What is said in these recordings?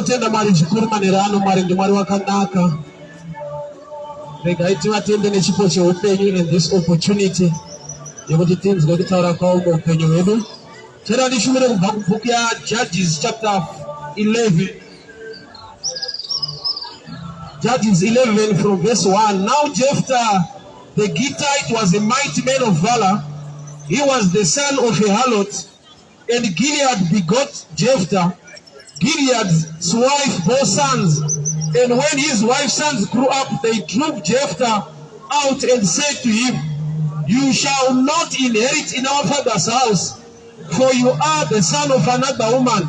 Tenda mari chikuru manerano mari ndimwari wakanaka. Regai tivatende nechipo cheupenyu in this opportunity yekuti tinzwe kutaura kwawo muupenyu hwedu. Tenda ndishumire kubva kubhuku yaJudges chapter 11. Judges 11 from verse 1. Now Jephthah the Gittite was a mighty man of valor. He was the son of a harlot, and Gilead begot Jephthah. Gilead's wife bore sons, and when his wife's sons grew up, they drove Jephthah out and said to him, "You shall not inherit in our father's house, for you are the son of another woman."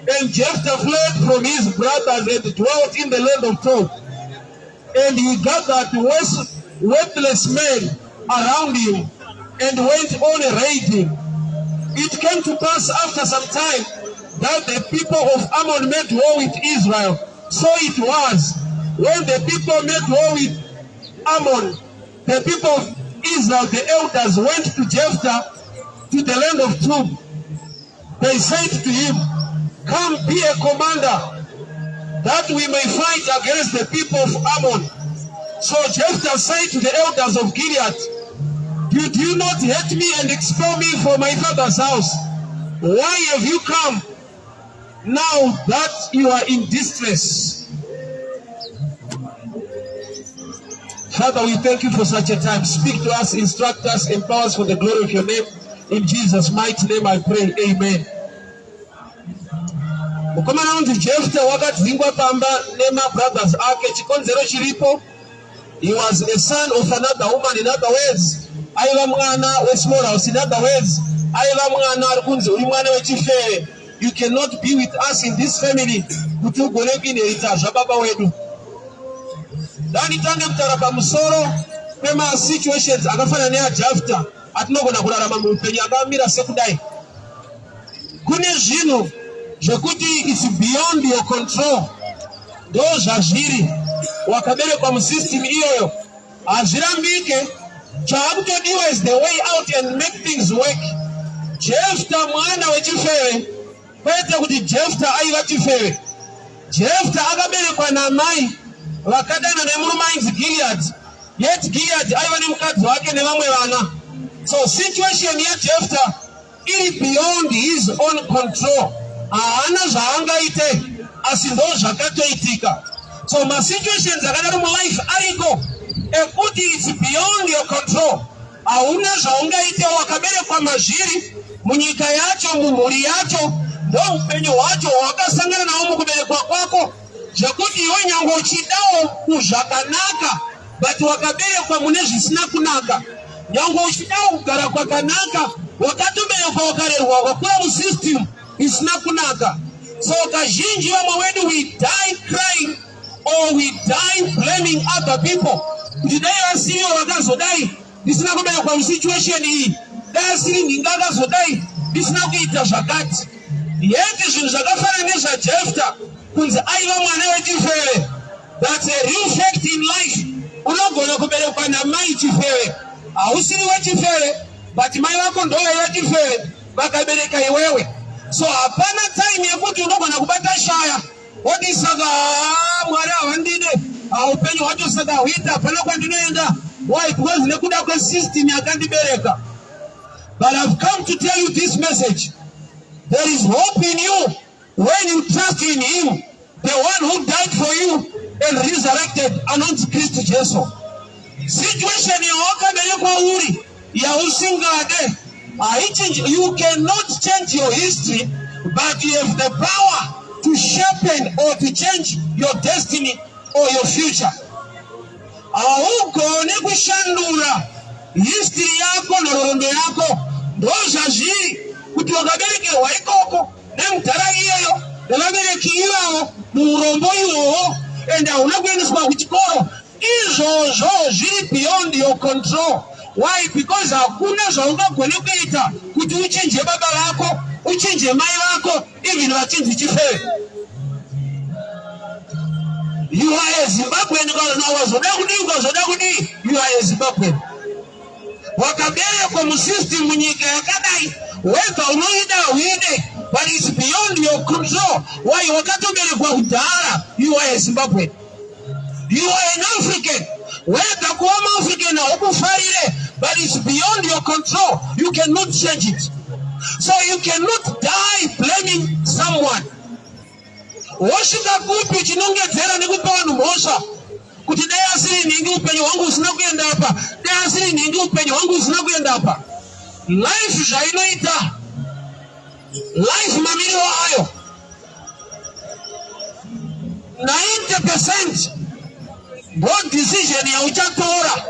And Jephthah fled from his brothers and dwelt in the land of Tob. And he gathered worthless men around him and went on raiding. It came to pass after some time that the people of Ammon made war with Israel. So it was, when the people made war with Ammon, the people of Israel, the elders, went to Jephthah to the land of Tob. They said to him, "Come, be a commander, that we may fight against the people of Ammon." So Jephthah said to the elders of Gilead, "Did you not hate me and expel me from my father's house? Why have you come now that you are in distress?" Father, we thank you for such a time. Speak to us, instruct us, empower us for the glory of your name. In Jesus' mighty name I pray. Amen. Ukomana unti Jephthah wakati zingwa pamba nema brothers ake chikonzero chilipo. He was a son of another woman. In other words, aiva mwana we small house. In other words, aiva mwana arikunze uri mwana wechifere. You cannot be with us in this family. Kuti ugone kuinherita zvababa wedu. Dani tange kutara pamusoro pema situations akafana neya Jephthah atinogona kurarama muupenyu akamira sekudai. Kune zvinhu zvekuti it's beyond your control. Ndo zvazviri wakaberekwa musystem iyoyo hazvirambike. Chaakutodiwa is the way out and make things work. Jephthah mwana wechifere, kwete kuti Jephthah aiva chifere. Jephthah akaberekwa namai vakadana nemurume ainzi Gilead, yet Gilead aiva nemukadzi wake nevamwe vana. So situation yaJephthah iri beyond his own control. Haana zvaangaite asi ndo zvakatoitika. So ma situations akadaro mulife ariko ekuti it's beyond your control. Hauna zvaungaite wakaberekwa mazviri munyika yacho, mumhuri yacho, ndo upenyu hwacho hwakasangana nawo mukuberekwa kwako, zvekuti iwe nyange uchidawo kuzvakanaka but wakaberekwa mune zvisina kunaka. Nyange uchidawo kugara kwakanaka wakatoberekwa wakarerwa wakakura musystem isina kunaka. So kazhinji vamwe wedu we die crying or we die blaming other people. Kuti dai vasiriwo vakazodai ndisina kuberekwa musituation iyi, dai asiri ninga akazodai ndisina kuita zvakati. Yeti zvinhu zvakafana nezvaJephthah kunzi aiva mwana wechifere. That's a real fact in life. Unogona kuberekwa namai chifere, hausiri wechifere but mai vako ndo wechifere vakabereka iwewe. So hapana time yekuti unogona kubata shaya woti saka mwari havandide upenyu hwacho saka huita hapana kwandinoenda. Why? Because nekuda kwesystem yakandibereka. But I've come to tell you this message. There is hope in you when you trust in him, the one who died for you and resurrected, anonzi Kristu Jesu. Situation yawakaberekwa uri yausingade, you cannot change your history, but you have the power to sharpen or to change your destiny or your future. Haugone kushandura history yako na rondo yako. Ndo zvazviri kuti wakaberekerwa ikoko nemutara iyoyo nevabereki ivavo muurombo iwowo ende hauna kuendeswa kuchikoro Izozo ziri beyond your control. Why? Because hakuna zonga kwene kuita kuti uchinje baba wako, uchinje mai wako, even wachinzi chifewe. You are a Zimbabwean you are a Zimbabwean. Wakabele kwa system mnyika yakadai weka unoida uide, but it's beyond your control. Why? Wakatobele kwa utara, you are a Zimbabwean. You are an African. Weka kwa African na ukufaile, but it's beyond your control. You cannot change it. So you cannot die blaming someone. Washika kupi chinonge tera nikupa wanu mosha. Kuti daya asili ningi upenyo wangu usinakuenda hapa. Daya asili ningi upenyo wangu usinakuenda hapa. Life jainoita. Life mamili wa ayo. 90% both decision ya uchatora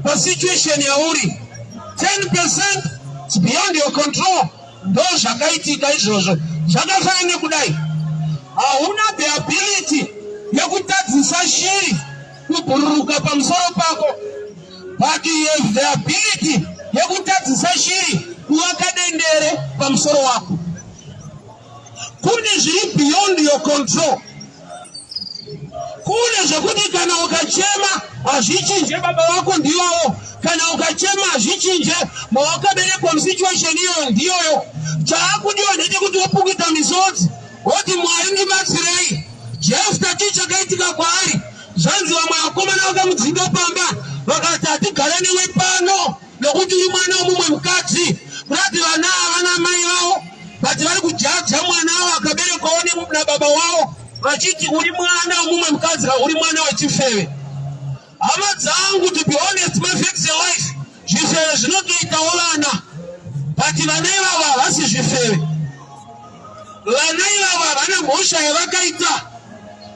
pa situation ya uri. 10% it's beyond your control. Ndo shakaiti kaizozo. Shakafanya kudai. Hauna the ability ya kutazisa shiri kupururuka pa msoro pako, but you have the ability ya kutazisa shiri kuwakadendere pa msoro wako. Kune ziri beyond your control. Kune zakuti kana ukachema azichinje baba wako ndiyo, kana ukachema azichinje mawakabele kwa situation hiyo ndiyo. Chaku ndiyo niti kutuwapukita misozi. Oti mwaringi matsirei Jeff taticha kaitika kwa hari zanzi wa mwakoma na waka mzindo pamba wakatati galeni wepano nokuti umwana umumwe mkati kurati wana mai wao bati wali kujaja mwana wao akabele kwa oni na baba wao wachiti uli mwana umumwe mkati uli mwana wa chifewe. Ama zangu, to be honest, my fix your life jifewe zinoto itaolana bati wanewa wa wasi jifewe lanaiwa wana mosha ya wakaita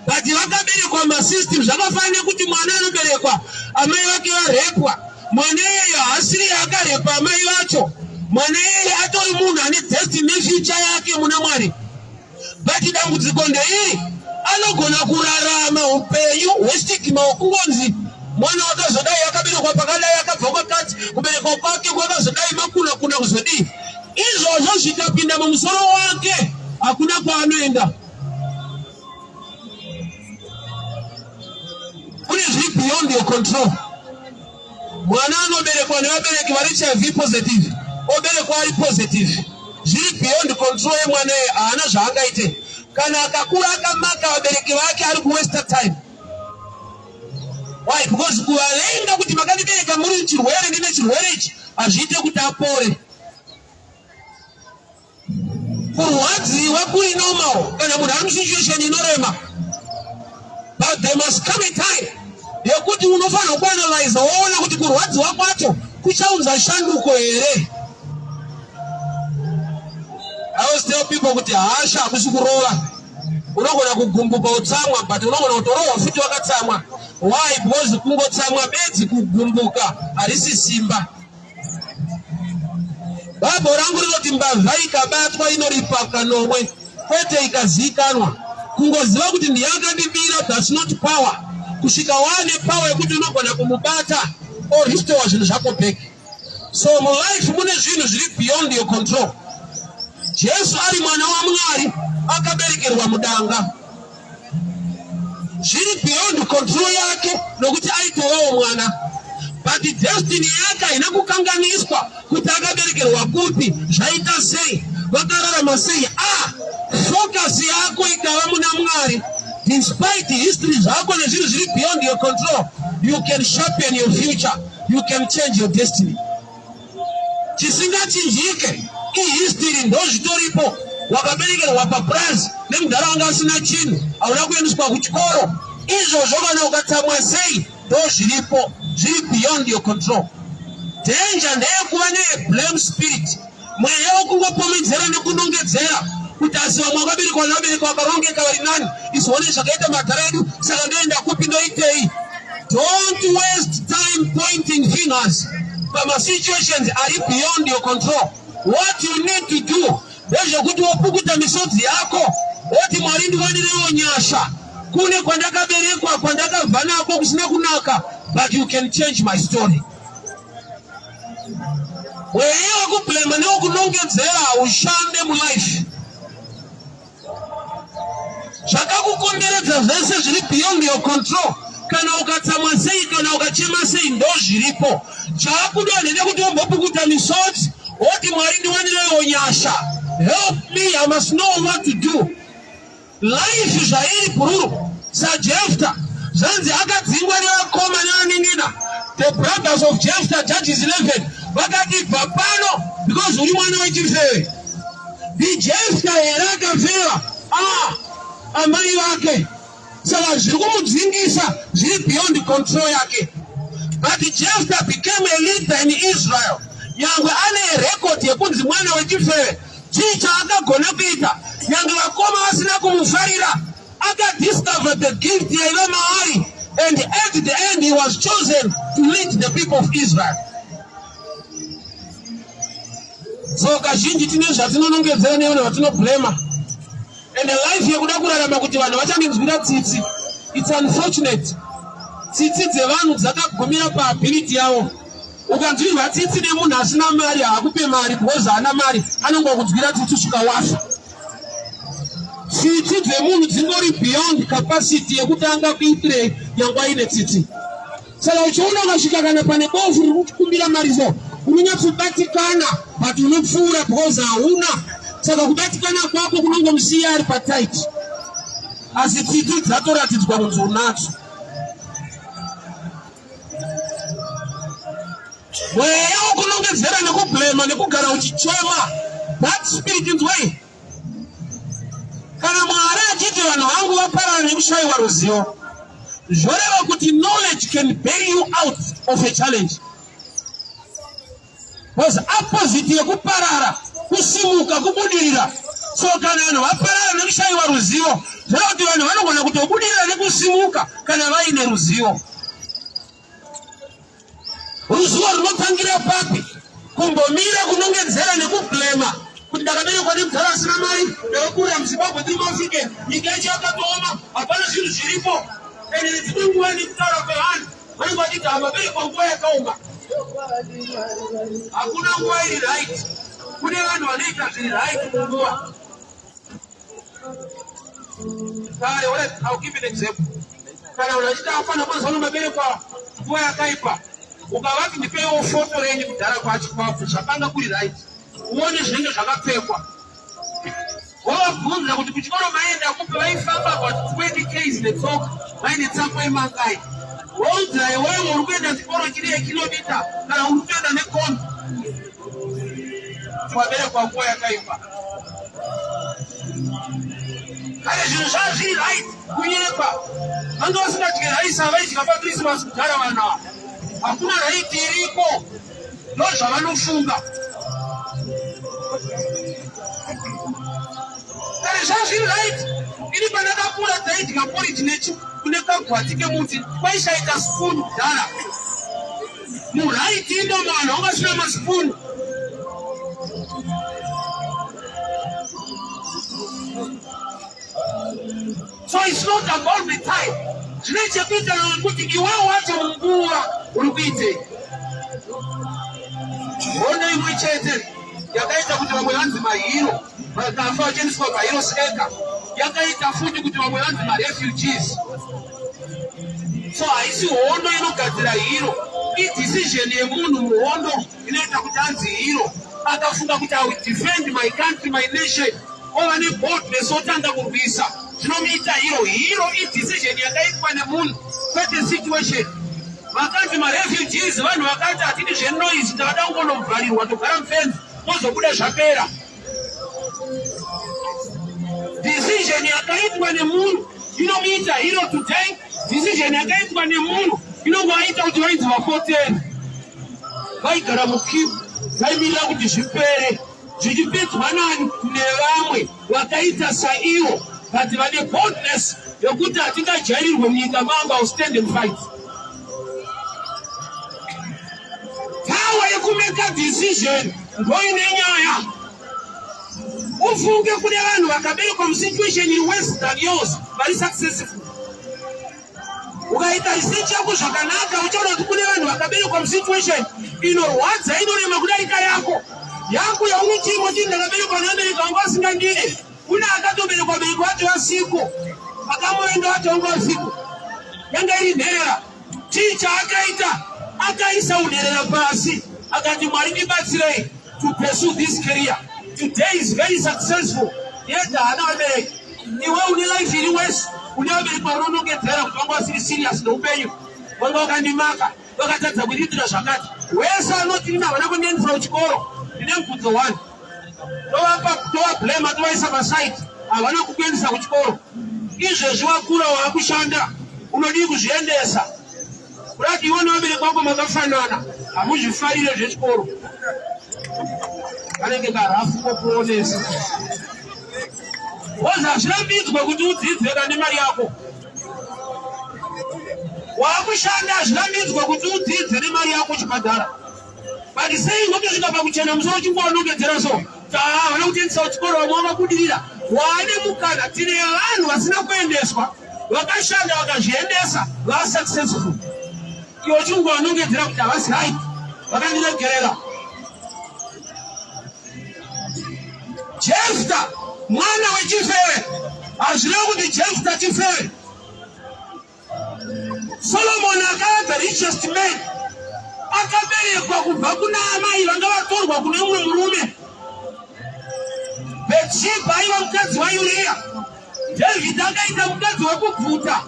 bati wakabele kwa masystem zakafanya kuti mwana anobele kwa amai wake wa repwa mwana ya asili ya karepa amai wacho mwana ya atori muna ane destiny future yake muna mwari bati dambu zikonde hii alogona kurarama upeyu westikima wakungonzi mwana wakazodai yakabele kwa pakala yakavoka kati kubele kwa pake kwa wakazodai makuna kuna kuzodi izo zoshitapinda mmusoro wake hakuna kwa anuenda. Kuni zili beyond your control. Mwanano obele kwa niwabele kiwaricha V positive. Obele kwa ali positive. Zili beyond control ye mwane ana janga ite. Kana akakula akamaka obele kiwake ali kuwesta time. Why? Because kuwalenga kuti makani bele kamuri chiruwele nime chiruwele ichi. Ajite kutapore. Kurwadzi wakuri normal kana munhu situation inorema, but there must come a time yekuti unofana kuanalyze waona kuti kurwadzi wakwacho kuchaunza shanduko here. I always tell people kuti hasha akusikurova unogona kugumbuka utsamwa but unogona kutorowa futi wakatsamwa. Why? Because kungotsamwa bedzi kugumbuka harisi simba. Babo rangu rinoti mbavha ikabatwa inoripa nomwe kwete ikazikanwa. Kungoziva kuti ndiyakandibira, that's not power. Kusvika wane power yekuti unogona kumubata or restore zvinhu zvako back. So mu life mune zvinhu zviri beyond your control. Jesu ari mwana waMwari akaberekerwa mudanga. Zviri beyond control yake nokuti aitovawo mwana. But the destiny yake inakukanganiswa kuti akaberekerwa kupi, zvaita sei, vakararama sei. Focus yako ikava muna Mwari. Despite history zvako nezvinhu zviri beyond your control, you can sharpen your future, you can change your destiny. Chisingachinjike history ndo zvitoripo. Wakaberekerwa paPrazi nemunharaunda asina chinhu, hauna kuendeswa kuchikoro, izvozvo kana ukatsamwa sei ndo zviripo, zviri beyond your control. Danger ndeyekuva ne-blame spirit, mweya wokungopomedzera nekunongedzera kuti asi vamwe vakaberekwa nevabereki vakarongeka vari nani, izvone zvakaita madhara edu saka ndoenda kupi ndoitei. Don't waste time pointing fingers pamasituations ari beyond your control. What you need to do ndezvekuti wopukuta misodzi yako woti Mwari ndivanirewo nyasha kune kwandakaberekwa kwandakabva nako kusina kunaka, but you can change my story. Wewe kublema nekunongedzera ushande mu life. Zvakakukomberedza zvese zviri beyond your control. Kana ukatsamwa sei kana ukachema sei ndo zviripo. Chakudonene kuti umbopukuta misodzi woti Mwari ndiwanirewo nyasha. Help me, I must know what to do. Life zvairi pururu saJephthah zvanzi akadzingwa nevakoma nevaning'ina. The brothers of Jephthah, Judges 11, vakati bva pano because uri mwana wechifeve. Jephthah here akafeva amai vake, saka zviri kumudzingisa zviri beyond control yake. But Jephthah became a leader in Israel. Nyangwe ane record yekunzi mwana wechifeve. Chii chaakagona kuita nyangwe vakoma vasina kumufarira. Discovered the gift yaiva maari, and at the end he was chosen to lead the people of Israel. So kazhinji tine zvatinonongedzera nevanhu vatinoblema. And the life yekuda kurarama kuti vanhu vachandinzwira tsitsi. It's unfortunate. Tsitsi dzevanhu dzakagumira paability yavo. Ukanzwirwa tsitsi nemunhu asina mari haakupe mari because haana mari, anongokudzwira tsitsi kusvika wafa. Tsitsi dzemunhu dzingori beyond capacity yekutanga kuitire nyangwa ine tsitsi. Saka uchiona ukasvika kana pane bofu riri kukumbira mari so, unonyatsobatikana but unopfuura because hauna. Saka kubatikana kwako kunongomusiya ari patight. Asi tsitsi dzatoratidzwa kunzi unadzo. Mweya wokunongedzera nekublema nekugara uchichema, that spirit is way. Kana Mwari achiti vanhu vangu vaparara nekushayiwa ruzivo, zvoreva kuti knowledge can bail you out of a challenge. Was opposite yekuparara, kusimuka, kubudirira. So kana vanhu vaparara nekushayiwa ruzivo, zvoreva kuti vanhu vanogona kutobudirira nekusimuka kana vaine ruzivo. Ruzivo runotangira papi? Kumbomira kunongedzera nekublema. Kuti ndakaberekwa nemuzara asina mari, ndakakura muZimbabwe tiri mafike, nyika yacho yakatooma, hapana zvinhu zviripo. Ende dzimwe nguva nekutaura kwevanhu, vanenge vachiti hamaberekwa nguva yakaoma. Hakuna nguva iri right. Kune vanhu vanoita zviri right munguva. Kare, I'll give you an example. Kana vanhu vachiti hapana mazano maberekwa nguva yakaipa, ukavati ndipewo foto renyu kudhara kwacho kwako, zvakanga kuri right. Uone zvinenge zvakapfekwa. Wavabvunza kuti kuchikoro maenda kupe vaifamba kwa 20 km netsoka, vaine tsamba yemangai. Waudzira iwewe uri kuenda chikoro chiri kilomita kana uri kuenda nekombi. Waberekwa nguva yakaipa. Kare zvinhu zvazviri right kunyepa. Vanga vasingadye raisi havaidya paKrisimasi kudhara vanhu ava. Hakuna right iripo. Ndo zvavanofunga. Kare zvazviri right. Ini pandakakura taidya porridge nechi kune kagwati kemuti kwaishaita spoon kudhara. Muraiti ndo mwana wangasina maspoon. So it's not about the time. Zvinechekuita nokuti iwewe wacho munguva uri kuitei. Hondo imwe chete yakaita kuti vamwe vanzi mahero vakafa vachiendeswa paheroes ega, yakaita futi kuti vamwe vanzi marefugees. So haisi hondo inogadzira hero, idecision yemunhu muhondo inoita kuti anzi hero. Akafunga kuti I will defend my country, my nation, ova neboldness otanga kurwisa, zvinomuita hero. Hero idecision yakaitwa nemunhu, kwete situation. Vakanzi marefugees vanhu vakati hatidi zvenoise, takada kungonovharirwa togara mufenzi mozobuda zvapera. Decision yakaitwa nemunhu inomuita hero today. Decision yakaitwa nemunhu inongoaita kuti vainzi vapoteni. Vaigara mukibu, vaimirira kuti zvipere, zvichipedzwa nani nevamwe vakaita saivo, but vane boldness yokuti hatingajairirwe munyika manga stand and fight. Power yekumeka decision ndoine nyaya. Ufunge kune vanhu vakaberekwa musituation in worse than yours vari successful. ukaita research yako zvakanaka uchaona kuti kune vanhu vakaberekwa musituation inorwadza inorema kudarika yako yaunochimwa kuti ndakaberekwa neamerika wanga usingandidi. Kuna akatoberekwa bereko wacho wasiku akamoenda wacho wanga usiku yanga iri nherera. Ticha akaisa unherera pasi akati Mwari ndibatsirei to pursue this career. Today is very successful. Yet hana wabereki. Iwe une life iri wese une wabereki waunonongedzera kuti wanga wasiri serious neupenyu wanga wakandimaka wakatadza kuitira zvakati. Wese anoti ina vana kundiendesa kuchikoro ndine mubvunzo 1 tovablema tovaisa paside havana kukuendesa kuchikoro. Izvezvi wakura waakushanda unodii kuzviendesa kurati iwe nevabereki vako makafanana hamuzvifarire zvechikoro. Kanenge karafu kokuonesa woza hazvirambidzwa kuti udzidze kana nemari yako. Waakushanda hazvirambidzwa kuti udzidze nemari yako chibhadhara. But sei ngotosvika pakuchena musoro chingoanongedzera so havana kutendesawo chikoro vamwe vakabudirira. Waane mukana tine vanhu vasina kuendeswa vakashanda vakazviendesa vasuccessful. Iwo chingoanongedzera kuti havasi right vakandiregerera. Jefta mwana wechifeve hazvirevi kuti Jefta chifeve. Solomon akava the richest man akaberekwa kubva kuna amai vanga vatorwa kune mumwe murume. Betshiba aiva mukadzi waUria. David akaita mukadzi wekubvuta.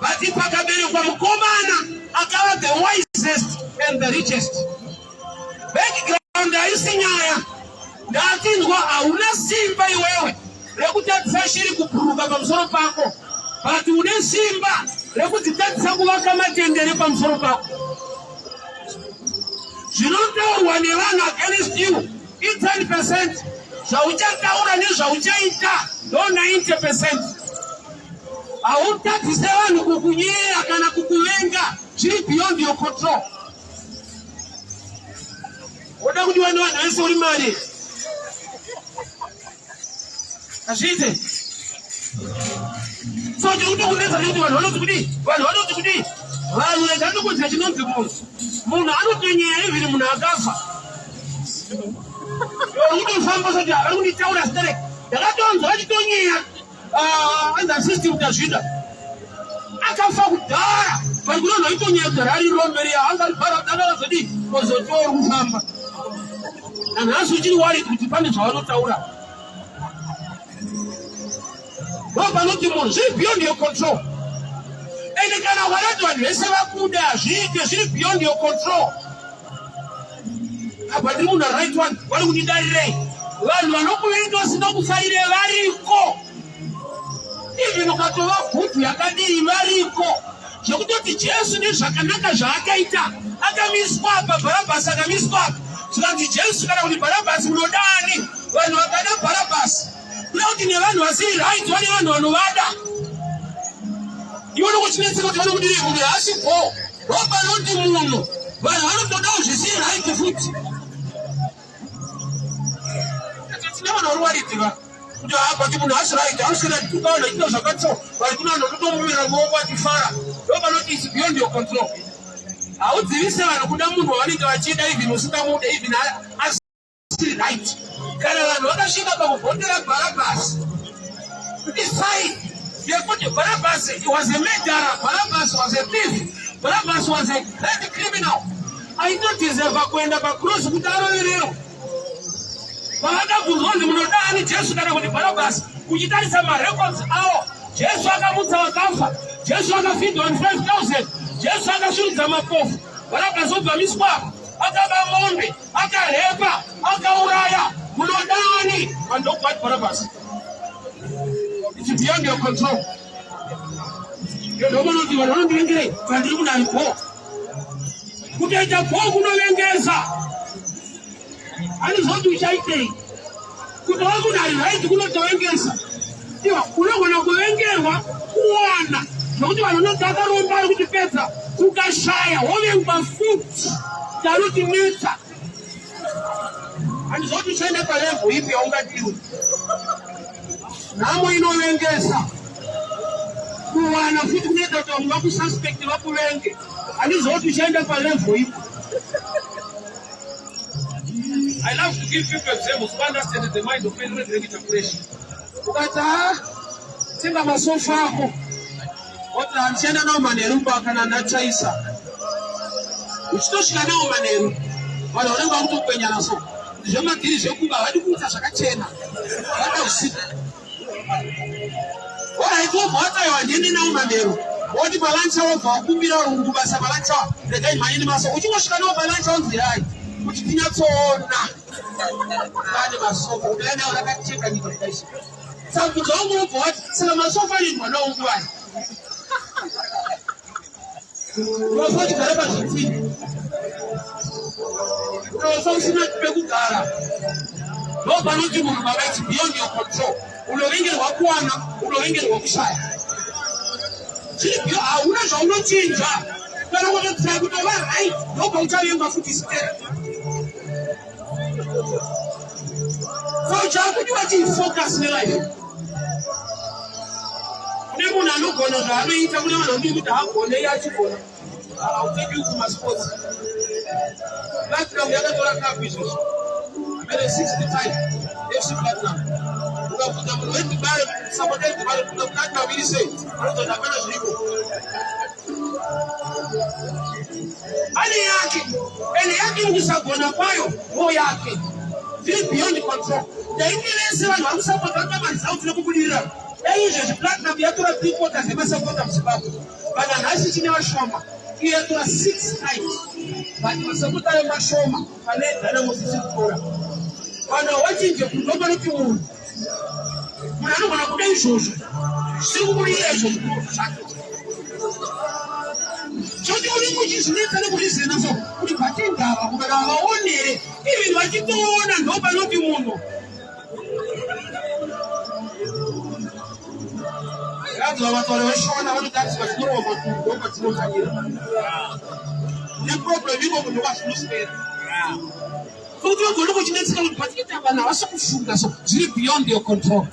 But pakaberekwa mukomana akava the wisest and the richest. Background haisi nyaya. Ndatinzwa hauna simba iwewe rekutadzisa shiri kupuruka pamusoro pako, but une simba rekudzitadzisa kuvaka matendere pamusoro pako. Zvinotaurwa nevanhu against you i 10%. Zvauchataura nezvauchaita ndo 90%. Hautadzise vanhu kukunyera kana kukuvenga zviri beyond your control. Oda kuti vanhu vese uri mari azvite. So ndikutokunetsa kuti vanhu vanoti kuti vanhu rekandokudzira chinonzi munhu anotonyera even munhu akafa. Kutofamba soti vari kunditaura sterek ndakatonzwa vachitonyera under system tazvida akafa kudhara vari kunonzwa itonyera kudhara ari romberi angaazodi ozotori kufamba. Nanhasi uchiri worried kuti pane zvavanotaura. Vanoti munhu zviri beyond your control. Ende kana warati vanhu vese vakuda zviite zviri beyond your control. Apa ndiri munhu right one vari kundidarirei. Vanhu vanokuvenga vasina kufarire variko. Even ukatova bhutu yakadii variko. Zvekutoti Jesu nezvakanaka zvaakaita akamiswa apa, Bharabhasi akamiswa apa. Zvikanzi Jesu kana kuti Bharabhasi munodani, vanhu vakada Bharabhasi. Kuda kuti nevanhu vasiri right vane vanhu vanovada. Ivo nokuchinetseka kuti vanokudiri munhu haasipo. Ropa noti munhu vanhu vanotodawo zvisiri right futi. Tina vanhu vari waridziva kuti kuti munhu haasi right anoswera tukaona chito zvakatso vari kuna vanhu vanotomumira muoko atifara. Ropa noti is beyond your control. Haudzivise vanhu kuda munhu wavanenge vachida even usingamude even asiri right. Kana vanhu vakasvika pakuvhotera Bharabhasi decide yekuti Bharabhasi was a murderer, Bharabhasi was a thief, Bharabhasi was a great criminal. Aitodeserva kuenda pakrosi kuti arovererwe. Pavakabvunzwa kuti munodani Jesu kana kuti Bharabhasi, kuchitarisa marecords avo, Jesu akamutsa vakafa, Jesu akafidwa 5,000, Jesu akasviridza mapofu, Bharabhasi obvamiswa, akaba mombe, akarepa, akauraya. Munodani and don't fight Barabbas. It's beyond your control. You don't know what you want to do. But you don't know. Put it up for Gunogengesa. And it's what you say. Could all good I write to Gunogengesa. You are Gunogengesa. One. Don't you want to talk about with the Petra? Who got shy, holding my foot. Taruti Mesa. And so to send up a level if you are you. Now we know Engesa. kuwana futhi kuneda ukuthi ungaku suspect bakulenge alizothi ushenda kwa level hiyo. I love to give people examples to understand the mind of any regular operation. Ukata tinga masofa ako otra anchena na manero mpaka na chaisa uchitoshika nao manero wala olenga mtu penya naso jema kirize kuba hadi kuta shakachena hata usiku wala iko hata yawandeni nao manero wodi balancha wa kumbira rungu basa balancha legai mayini maso uchitoshika nao balancha onzirai uchitinya tsona bade masofa ubene wakacheka nikaisha sababu kaongo uko hati sila masofa ni mwana unguwai Wafoti kareba chitini wafoti na kipeku kara Loba nuji mbaba iti beyond your control Ulorengele wakuwana, ulorengele wakushaya Chilipio, unaja unochinja Kana wana kutola right Loba uchali yunga futi stere So ucha kujua chini focus ni life Nemu na nuko na zano ita mune wana mbimu tahako ne ya chikona I'll take you to my sports. Platinum, the other dollar cup is also. I made a 65 FC Platinum. You have put them on the barrel, somebody else, the Platinum, really say. I don't know, I'm Rico. Any yaki is a bonapayo, no yaki. Feel beyond the control. The Indian one, I'm supporting them and South Lokuira. They use the Platinum, the other people that they must have got them. But a nice in our shoma. Here to 6 times, but you must put a mashoma, and I was a for when I watch it, you nobody to move. When I don't want to be social, so years of so the only thing is little police and so we patin down, but our own even like it on and nobody to move. That's what I was showing. I want that's what you know about to the problem you go to watch no spare. So you go look at next time, but you have an awesome food so beyond your control.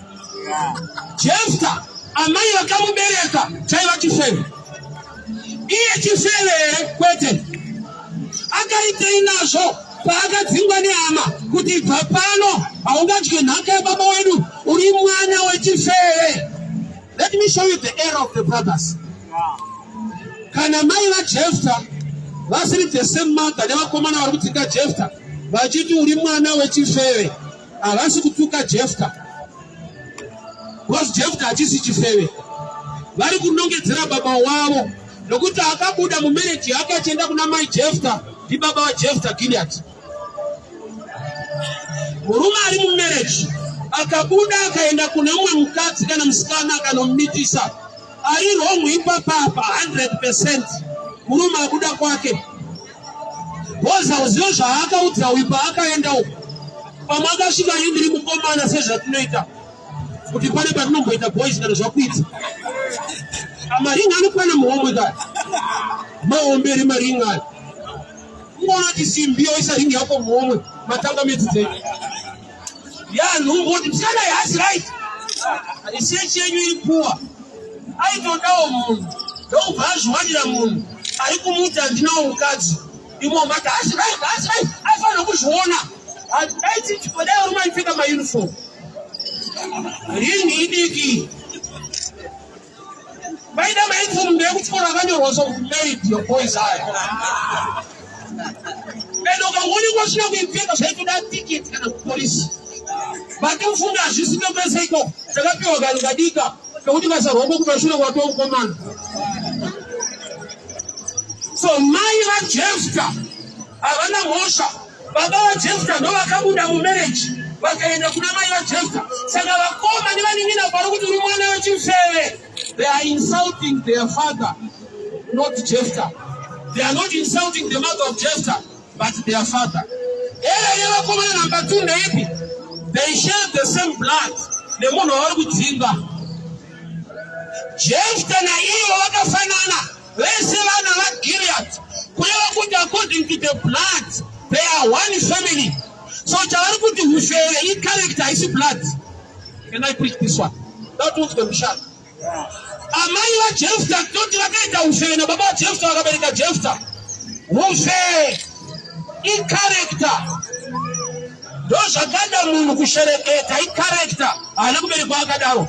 Jefta, amaya kama bereka, chaiwa kifele. Iye kifele kwete. Akaite inaso, paga zingwa ni ama, kuti papano, aungachike nake baba wenu, uri mwana wa kifele. Let me show you the error of the brothers. Kana maila Jefta, wasiri the same matter, never komana warutika Jefta. Bajitu uri mwana wa kifele. Awasi kutuka Jefta. Was Jefta ajisi kifele. Bari kunongezera baba wao. Nokuti akabuda mu marriage akachenda kuna mai Jefta, ndi baba wa Jefta Gilead. Muruma ali mu marriage. Akabuda akaenda kuna mwe mkati kana msikana akanommitisa. Aliro muipa papa 100%. Muruma abuda kwake. Boza uzosha akautra uipa akaenda huko. Pamaga shika yindiri mukoma na seja tunaita. Kuti pale pa nombo ita boys na zvakuita. Amaringa anokwana muomwe ka. Maomberi maringa. Ngona tisimbio isa ringi yako muomwe matanga metite. Yeah, no, what is that? Right. And he says, you poor. I don't know. Don't pass one moon. I come out and know God's. You want my that's right. I found a bush warner. I teach for that woman pick up my uniform. Ring Idiki. By the way, from there, which one of you was married your boy's eye. And over when you was not being picked up, to that ticket and the police. But you found out she's not going to say, go. Tagapi wa Galgadika. Kautika sa robo kutashule watu wa command. So Maila Jefta, Avana Mosha, Baba wa Jefta, no wakabuda mu marriage. Wakaenda kuna Maila Jefta. Sasa wakoma ni wani ngina baruku tulimwana wa Chifele. They are insulting their father, not Jefta. They are not insulting the mother of Jefta, but their father. Number 2 na ipi. They share the same blood. The mono wakutinga. Jefta na iyo wakafanana. Leselana wa Gilead. Kulewa kuja according to the blood. They are one family. So chawaru kuti hufele. Hii character is blood. Can I preach this one? That was the mission. amai wa Jefta toti wakaita ufere na baba Jefta wakabereka Jefta. Ufere character. Doza gada mungu kushereketa character. Anakubereka akadaro.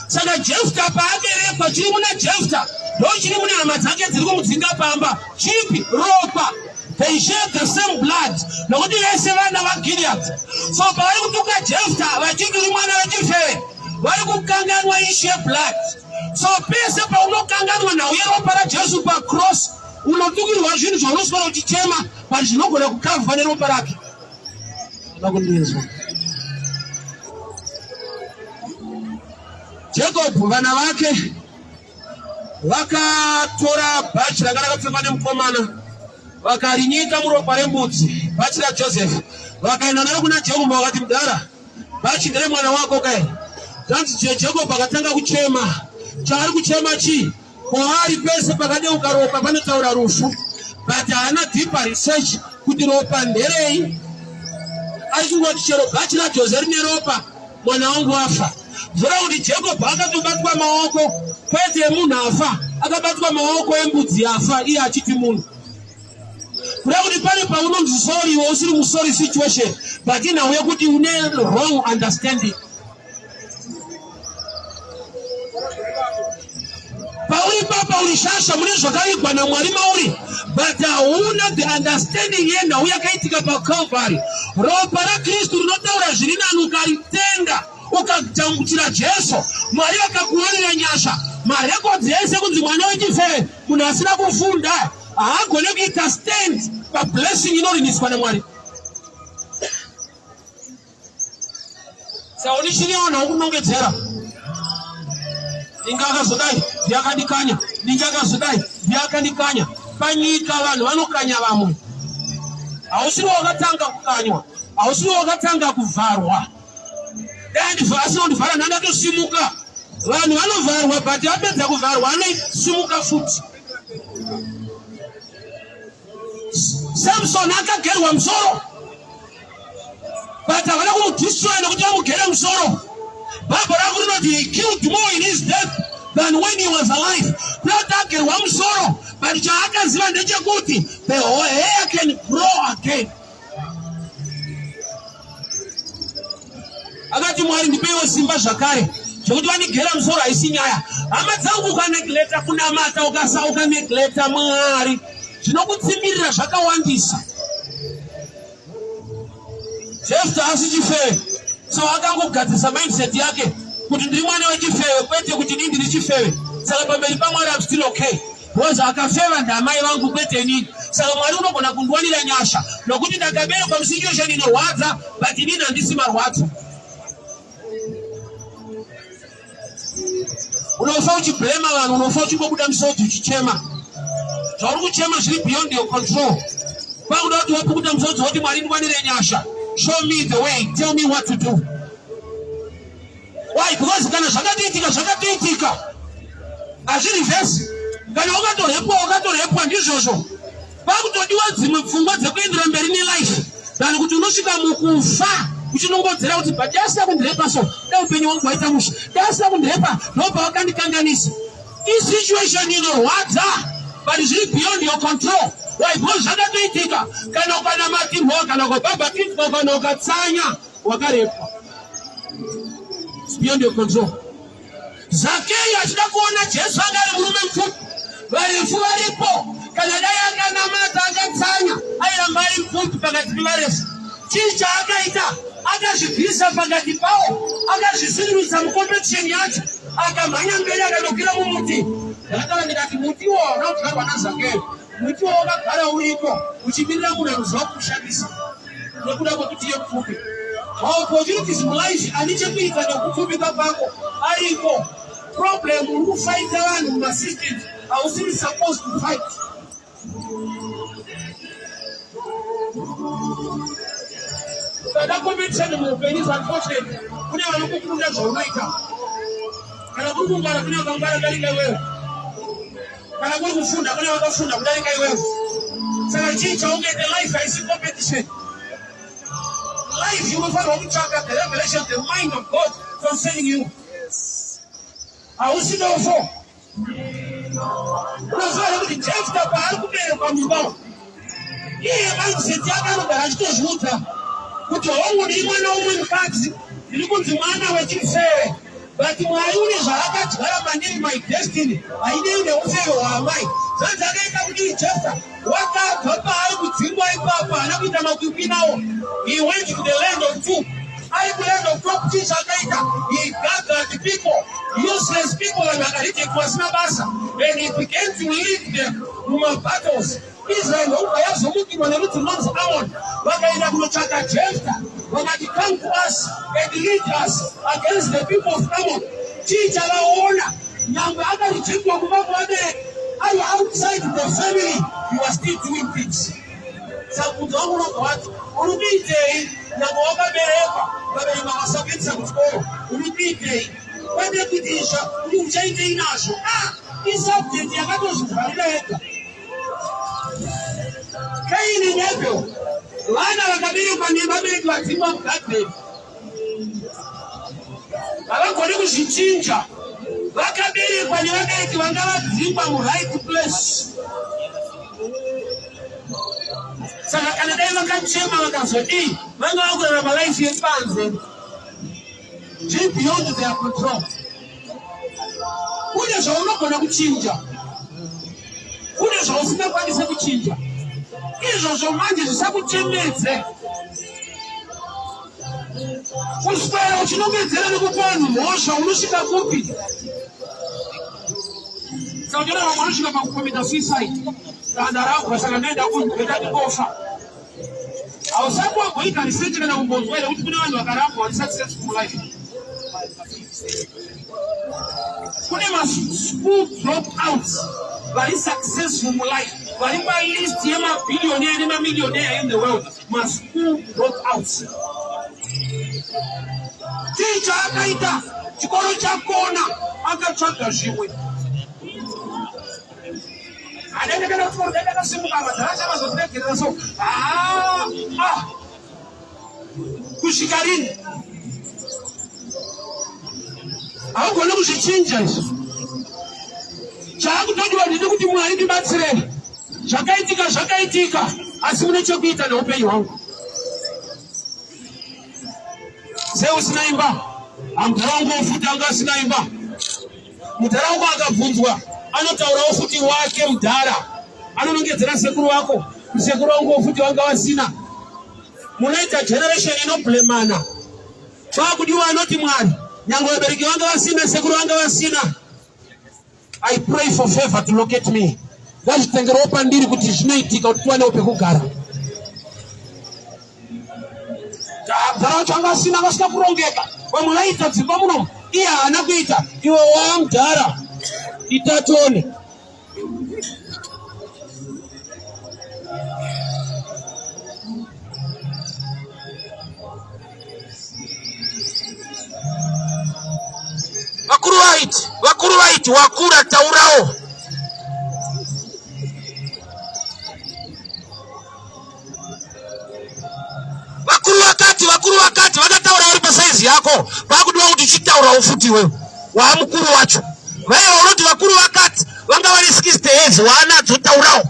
Saka Jefta pa aberekwa chiri muna Jefta. Dochiri muna amadzake dziri kumudzinga pamba. Chipi ropa. They share the same blood. Nobody else vana va Gilead. So bari kutuka Jefta vachiri mwana vachifere. Bari kukanganwa ishe blood. So pese pa unokanganwa na uyero para Jesu pa cross. Unotukirwa zvinhu zvaunofana kuchichema pari zvinogona kukavha neropa rake. Nakundinzwa. Jacob vana vake vakatora bhachi ranga rakapfekwa nemukomana vakarinyika muropa rembudzi, bhachi raJoseph. Vakaenda naro kuna Jacob vakati, mudara, bhachi ndere mwana wako kai. Tanzi Jacob akatanga kuchema. Chaari kuchema chi? Kohari pese pakadeuka ropa panotaura rufu. But haana deeper research kuti ropa nderei. Achingoti chero bhachi raJoseph neropa mwana wangu afa. Zvora kuti Jacob akatobatwa maoko, kwete munhu afa, akabatwa maoko embudzi afa, iye achiti munhu. Kura kuti pane paunonzi sorry usiri musori situation, but inauye kuti une wrong understanding. Pauri papa ulishasha mune zvakaigwa naMwari mauri, but hauna the understanding yenauye akaitika pa Calvary. Ropa raKristu rinotaura zviri nani ukaritenga ukatambudzira Jesu, Mwari akakuwanira nyasha. Marekodzi ese kunzi mwana wechifeve munhu asina kufunda haagone kuita stand pa blessing inoriniswa naMwari. Sauni chiriona ukunongedzera. Ninga akazodai ndiakandikanya, ninga akazodai ndiakandikanya. Panyika vanhu vanokanya vamwe. Hausiri wakatanga kukanywa, hausiri wakatanga kuvharwa. And vasindivhara nandatosimuka. Vanhu vanovharwa but apedza kuvharwa anosimuka futi. Samson akagerwa musoro, but havana kumudestroy nokuti vamugere musoro. Bhaibheri rako rinoti he killed more in his death than when he was alive. Kuti agerwa musoro, but chaakaziva ndechekuti the hair can grow again. Akati Mwari ndipeiwo simba zvakare zvokuti vanigera musoro haisi nyaya. Hama dzangu ukanegleta kunamata ukasauka negleta Mwari zvinokutsimirira zvakawandisa. Jefta asi chifeve, so akangogadzisa mindset yake kuti ndiri mwana wechifeve kwete kuti ini ndiri chifeve. Saka pamberi paMwari I'm still okay. Because akafeva ndamai vangu kwete nini. Saka Mwari unogona kundiwanira nyasha nokuti ndakaberekwa musituation inorwadza but inini handisi marwadzo. Unofa uchiblema vanhu, unofa uchingobuda musodzi uchichema. Zvauri kuchema zviri beyond your control. Pakuda kuti wapukuta musodzi woti Mwari ndiwanire nyasha. Show me the way, tell me what to do. Why? Because kana zvakatoitika. Hazviri vhesi. Kana ukatorepwa ndizvozvo. Pakutodiwa dzimwe pfungwa dzekuendera mberi nelife. Dani kuti unosvika mukufa uchinongodzera kuti but dasina kundirepa so dai upenyu wangu waita musha, dasina kundirepa ndobva wakandikanganisa. Situation inorwadza but zviri beyond your control. Why? Because zvakatoitika. Kana ukanamatirwa kana ukabhabhatidzwa kana ukatsanya wakarepwa. It's beyond your control. Zakei achida kuona Jesu angari murume mupfupi, varefu varipo. Kana dai akanamata akatsanya airamba ari mupfupi pakati pevarefu. Chii chaakaita? Akazvibvisa pakati pavo, akazvisiririsa mucompetition yacho, akamhanya mberi akanokwira mumuti. Ndakataura ndikati mutiwo unodyarwa naZakei, mutiwo wakagara uripo uchimirira munhu anoziva kuushandisa nekuda kwekuti iye mupfupi. Opportunities mulife ane chekuita nekupfupika kwako ariko. Problem uri kufaita vanhu mumasystems hausiri supposed to fight. Kada competition muupenyu is unfortunate. Kune vanokukunda zvaunoita. Kana kuri kungwara kune vakangwara kudarika iwewe. Kana kuri kufunda kune vakafunda kudarika iwewe. Saka chii chaungete life haisi competition. Life unofanirwa kutsvaka the revelation, the mind of God concerning you. Hausi dofo. Unazoea kuti Jefta paari kuberekwa mumba. Iye mindset yake anogara achitozviudza kuti hongu ndiri mwana womwe mukadzi, ndiri kunzi mwana wechifeve. But Mwari une zvaakadyara mandiri my destiny, haidei neufeve hwaamai. Zvanzi akaita kuti Jefta wakabva paari kudzingwa ipapo, haana kuita makwikwi nawo. He went to the land of Tob. Ari kuland of Tob, chii zvakaita? He gathered people, useless people vakarejectwa vasina basa, and he began to lead them mumabattles. Israel ndokuba yazomukirwa nerudzi runonzi Amon. Vakaenda kunotsvaka Jefta, vakati come to us and lead us against the people of Ammon. Chii chavaona? Nyangwe akarejectwa kubva kuvabereki, ari outside the family, he was still doing things. Saka kuti wangu unobva wati uri kuitei nyangwe wakaberekwa vabereki vakasapedzisa kuchikoro, uri kuitei? Kwete kuti izva uri uchaitei nazvo? Isubject yakatozvibvarira yega. Kaini neBheri, vana vakaberekwa nevabereki vadzimba mugadheni, havagoni kuzvichinja. Vakaberekwa nevabereki vanga vadzimba muright place. Saka kana dai vakachema vakazoti vanga vakurarama life yepanze, zviri beyond their control. Kune zvaunogona kuchinja, kune zvausingakwanise kuchinja. Izvozvo manje zvisakuchemedze. Kuswera uchinongedzera nekupa vanhu mhosva, unosvika kupi? Saka uchiona vamwe vanosvika pakukomita suicide. Danda rako saka ndaenda kundoita ndikofa. Hausapo wagoita research kana kumbonzwa here kuti kune vanhu vakaramba vari successful mulife. Kune ma-school dropouts vari successful mulife, vari palist yemabillionaire nemamillionaire in the world. Ma-school dropouts. Chii chaakaita? Chikoro chakona akatsvaga zvimwe. Adende kana kuchikoro chakasimuka madhara chamazotiregerera so. Kusvika rini? Havagoni kuzvichinja izvo. Chaakutodiwa ndine kuti Mwari ndibatsirei. Zvakaitika, asi mune chekuita neupenyu hwangu. Sei usina imba? Mudhara wangu wofuti anga asina imba. Mudhara wangu akabvunzwa, anotaurawo futi wake mudhara. Anonongedzera sekuru wako, sekuru wangu wofuti wanga wasina. Munoita generation inoblemana. Chaakudiwa anoti Mwari, nyangwe vabereki vanga vasina, sekuru vanga vasina. I pray for favor to locate me. Ngazvitengerawo pandiri kuti zvinoitika kuti tiwanewo pekugara. Mudhara wacho anga asina, akasina kurongeka. Vamwe vaita dzimba muno, iye haana kuita. Iwe wamudhara, itatone. Vakuru vaiti wakura taurawo. Vakuru vakati vakataura vari pasaizi yako, vakudiwa kuti chitaurawo futi wewe. Waamukuru wacho. Vaiva unoti vakuru vakati vanga vari 60 years waanadzo taurawo.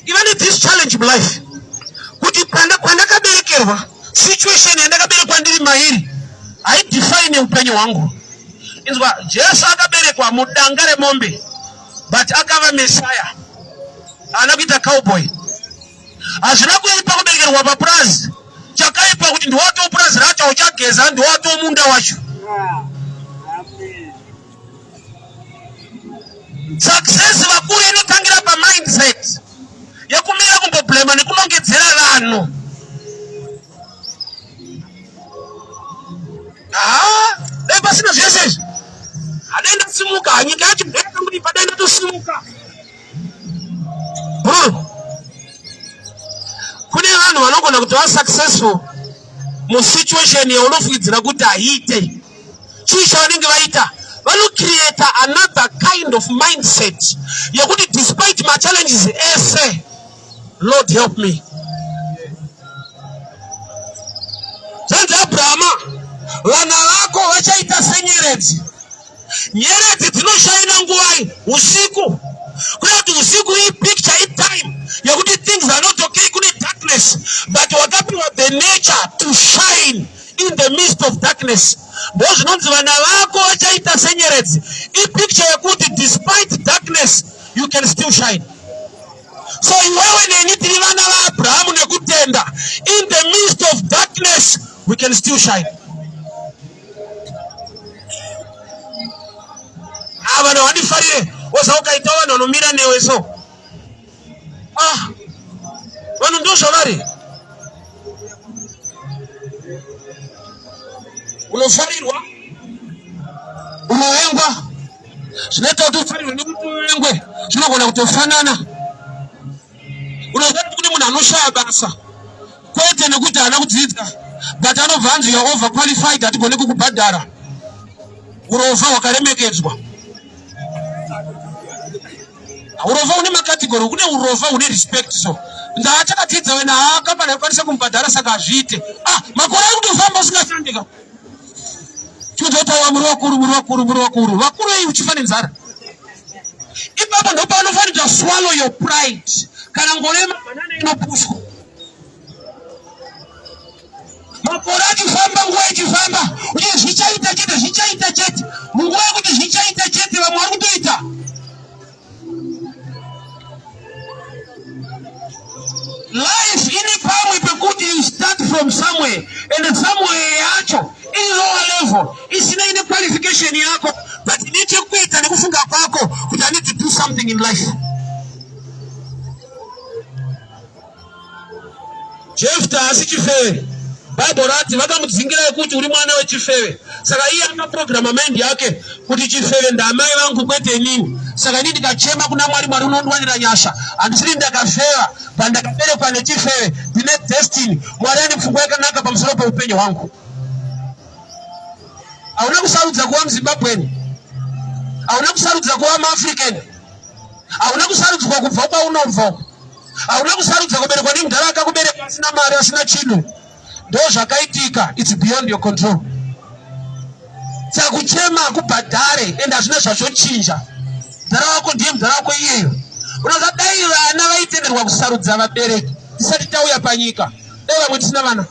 Even in this challenge in life, kuti pandakaberekerwa, situation yandakaberekwa ndiri mairi, I define upenyu wangu. Inzwa, Jesu akaberekwa mudanga remombe, but akava Messiah. Anakuita cowboy. Hazvina kuipa kuberekerwa papurazi. Chakaipa kuti ndiwato purazi racho uchageza, ndiwato munda wacho. Success vakuru inotangira pa mindset. Yakumira kumboblema nekunongedzera vanhu. Dai pasina zvese izvi. Adaenda simuka, nyika yacho ndayaka kuti padaenda tosimuka. Kune vanhu vanogona kuti va successful mu situation yaunofungidzira kuti haiite. Chii chavanenge vaita? Vanocreate another kind of mindset yekuti despite my challenges ese, Lord help me. Zvanzi Abrahama, vana vako vachaita senyeredzi. Nyeredzi dzinoshaina nguwai usiku. Kuti usiku hii picture hii time yakuti things are not okay, kune darkness, but wakapiwa the nature to shine in the midst of darkness. Ndo zvinonzi vana vako vachaita senyeredzi. Hii picture yakuti despite darkness you can still shine. So iwewe neni tiri vana va Abrahamu nekutenda. In the midst of darkness we can still shine. Avana wanifarire osa ukaita vanhu vanomira newe so. Vanhu ndozvo vari. Unofarirwa, unovengwa. Zvinoita kuti ufarirwe nekuti uvengwe zvinogona kutofanana. Unoziva kuti munhu anoshaya basa kwete nekuti haana kudzidza, but anobva anzi you're over qualified, hatigone kukubhadhara. Urova hwakaremekedzwa. Urova une makategori, kune urova une respect. So ndaachakatidza wena haakapana kukwanisa kumubhadhara saka azviite. Makore ari kutofamba usingashandika. Chinotaura muri wakuru. Vakuru iyi uchifa nenzara. Ipapo ndo panofanirwa swallow your pride. Kana ngorema banana inopushwa. Makore achifamba, nguva ichifamba, uye zvichaita chete. Munguva yekuti zvichaita chete vamwe vari kutoita. Life ini pamwe pekuti you start from somewhere, and somewhere yacho in lower level isina ine qualification yako, but nechekuita nekufunga kwako kuti I need to do something in life. Jephthah asichifewe. Bible rati vakamudzingira kuti uri mwana wechifewe. Saka iye akaprograma mind yake kuti chifewe ndamai vangu kwete nini. Saka ini ndikachema kuna Mwari, Mwari unondwanira nyasha. Handisiri ndakafewa, pandakaberekwa nechifewe. Ndine destiny. Mwari ane pfungwa yakanaka pamusoro peupenyu hwangu. Hauna kusarudza kuva muZimbabweni. Hauna kusarudza kuva muAfrican. Hauna kusarudzwa kubva kwaunobva. Hauna kusarudza kuberekwa nemudhara akakubereka asina mari, asina chinhu. Ndo zvakaitika. It's beyond your control. Saka kuchema kubhadhare ende hazvina zvazvochinja. Mudhara wako ndiye mudhara wako iyeyo. Unoziva dai vana vaitenderwa kusarudza vabereki tisati tauya panyika. Dai vamwe tisina vana.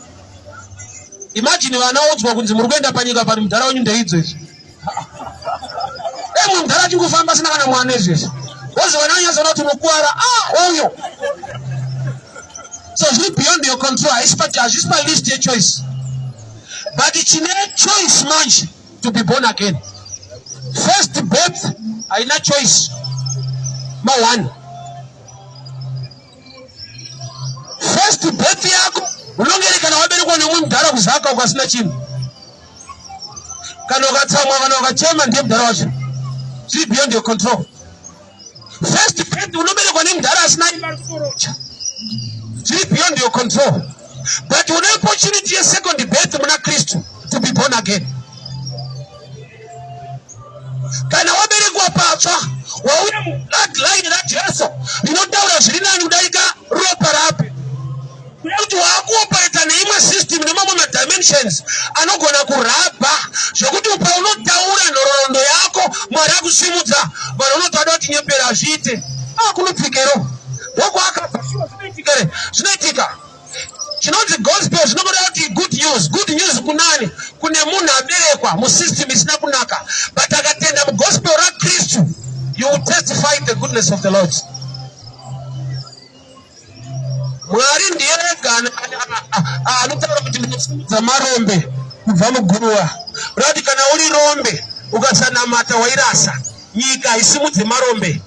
Imagine vana vodzwa kunzi muri kuenda panyika pari mudhara wenyu ndeidzo izvi. Dai mumwe mudhara achingofamba asina kana mwana izvezvi. Wozi vana vanyazoona kuti mukuwara, oyo. So it's beyond your control. Hazvisi palist yechoice. But chine choice manje to be born again. First birth haina choice. Ma1. First birth yako unongerekana waberekwa nemumwe mudhara kuzaka ukasina chinhu. Kana ukatsamwa, kana ukachema ndiye mudhara wacho. It's beyond your control. First birth unoberekwa nemudhara asina imba kukorocha. It's beyond your control. But you have opportunity a second birth muna Kristu to be born again. Kana waberekwa patsva wauya bloodline raJesu rinotaura zviri nani kudarika ropa rape. Kuti waakuoperaita neimwe system nemamwe madimensions anogona kurabha zvokuti paunotaura nhoroondo yako Mwari akusimudza vanhu unotada kuti nyepera azviite. Kunopfikero wako akabva zvinoitika. Chinonzi gospel zvinogona kuti good news kunani kune munhu aberekwa musystem isina kunaka, but akatenda mugospel raKristu you will testify the goodness of the Lord. Mwari ndiye ega anotaura kuti munosimudza marombe kubva muguruva. Urati kana uri rombe ukasanamata wairasa, nyika isimudze marombe,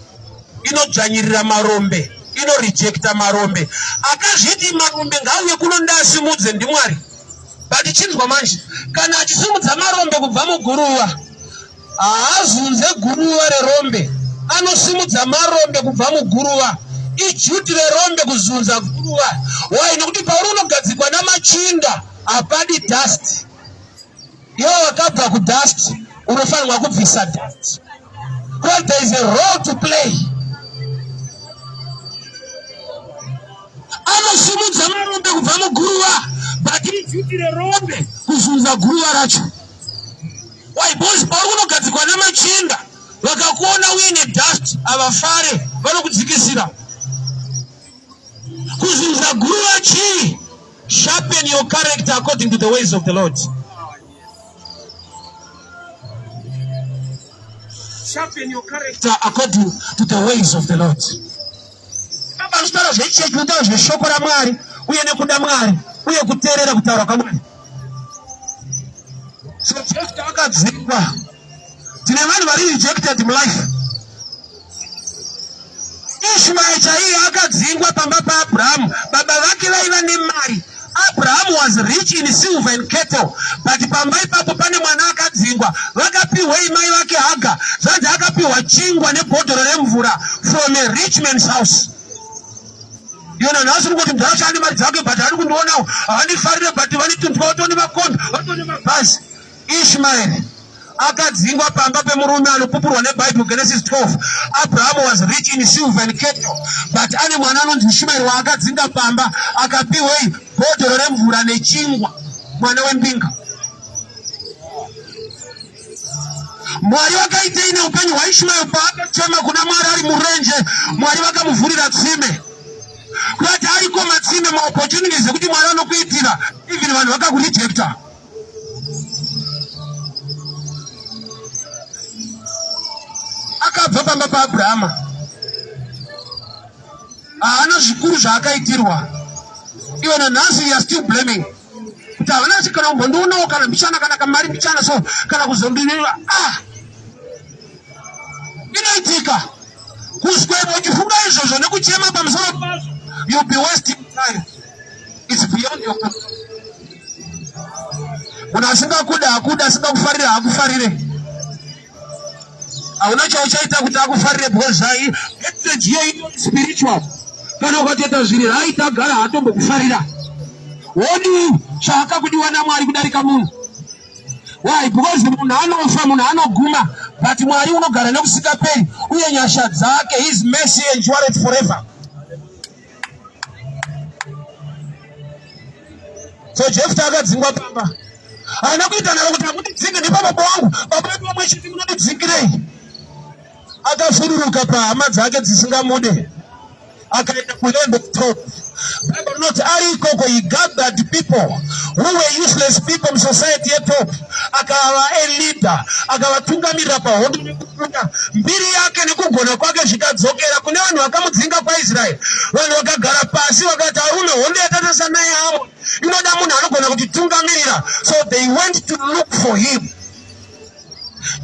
inodzvanyirira marombe, inorejecta marombe. Akazviti marombe ngauye kuno ndasimudze ndiMwari. But chinzwa manje, kana achisimudza marombe kubva muguruva, haazunze guruva rerombe, anosimudza marombe kubva muguruva. Ijuti rerombe kuzunza guruva. Why? Nekuti pauri unogadzikwa namachinda hapadi dust. Iwo wakabva kudust unofanirwa kubvisa dust. Because there is a role to play. Anosimudza marombe kubva muguruva, but ijuti rerombe kuzunza guruva racho. Why? because pauno kadzikwa namachinda vakakuona uine dust avafare vanokudzikisira kuzinza guruva chii. Sharpen your character according to the ways of the Lord. Sharpen your character according to the ways of the Lord. Abastara zvechekuta zveshoko raMwari uye nekuda Mwari uye kuteerera kutaura kwaMwari. So Jephthah akadzingwa. Tine vanhu vari rejected in life. Ishmael chaiye akadzingwa pamba paAbraham. Baba vake vaiva nemari. Abraham was rich in silver and cattle, but pamba ipapo pane mwana akadzingwa. Vakapiwa mai vake Haga. Zvanzi akapiwa chingwa nebhodhoro remvura from a rich man's house. Yona nhasi kuti mnhu ashande mari dzake but ari kundoonawo havanifarire but vanitundwa vatoni makombi vatoni mabhazi. Ishmael akadzingwa pamba pemurume anopupurwa neBhayibheri Genesis 12. Abraham was rich in silver and cattle, but ane mwana anonzi Ishmael waakadzinga pamba akapiwei bhodhoro remvura nechingwa, mwana wembinga. Mwari vakaitei neupenyu hwaIshmael paakachema kuna Mwari ari murenje. Mwari vakamuvhurira tsime kuti ariko matsime maopportunities ekuti Mwari anokuitira even vanhu vakakurejecta. Akabva pamba paAbrahama. Haana zvikuru zvaakaitirwa. Iwena nhasi you are still blaming. Kuti havana kana kumbondoonawo kana mbichana kana kamari mbichana so kana kuzondineva. Inoitika. Kuswera uchifunga izvozvo nekuchema pamusoro pazvo. You'll be wasting time. It's beyond your control. Munhu asingakuda akuda, asingakufarira hakufarire. Hauna chauchaita kuti akufarire because hatred here is spiritual. Kana ukatoita zviri right agara hatombokufarira. Wodi chaakakudiwa naMwari kudarika munhu. Why? Because munhu anofa, munhu anoguma, but Mwari unogara nokusingaperi uye nyasha dzake, his mercy endureth forever. So Jephthah akadzingwa pamba. Haana kuita naro kuti amundidzinge nepababa wangu, baba vedu vamwe chete munondidzingirei. Akafururuka pahama dzake dzisingamude. Akaenda kuLand of Tob. Bible note ari ikoko he gathered people who were useless people in society at Tob. Akava a leader. Akavatungamirira pahondo nekukunda. Mbiri yake nekugona kwake zvikadzokera kune vanhu vakamudzinga paIsrael. Vanhu vakagara pasi vakati arume hondo yatatarisa naye hamo inoda munhu anogona kutitungamirira. So they went to look for him.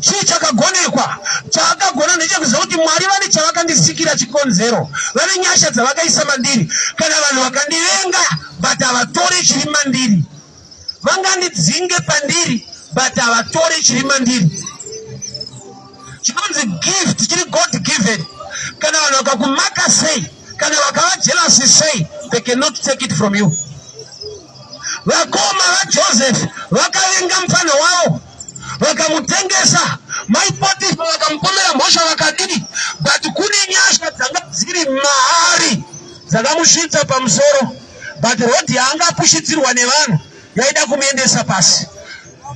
Chii chakagonekwa chaakagona ndechekuziva kuti Mwari vane chavakandisika chikonzero, vane nyasha dzavakaisa mandiri. Kana vanhu vakandivenga but havatore chiri mandiri, vangandidzinge pandiri but havatore chiri mandiri. Chinonzi gift chiri God given. Kana vanhu vakakumaka sei, kana vakava jealousy sei, they cannot take it from you. Vakoma vaJoseph vakavenga mufana wavo vakamutengesa, mai Potifa vakamupomera mhosva vakadini, but kune nyasha dzanga dziri mahari dzakamusvitsa pamusoro, but rodi haangapushidzirwa nevanhu yaida kumuendesa pasi.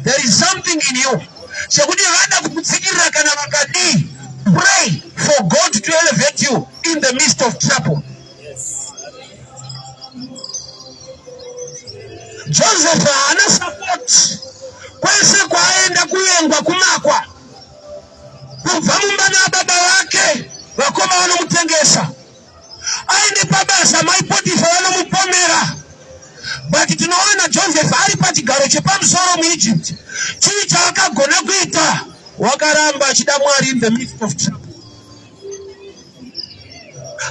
There is something in you chekuti vada kukutsikirira kana vakadii. Pray for God to elevate you in the midst of trouble. Joseph haana support. Kwese kwaenda kuyengwa kumakwa kubva mumba nababa wake, vakoma vanomutengesa. Aende pabasa mai Potifa vanomupomera, but tinoona Joseph ari pachigaro chepamusoro muEgypt. Chii chaakagona kuita? Wakaramba achida Mwari in the midst of trouble.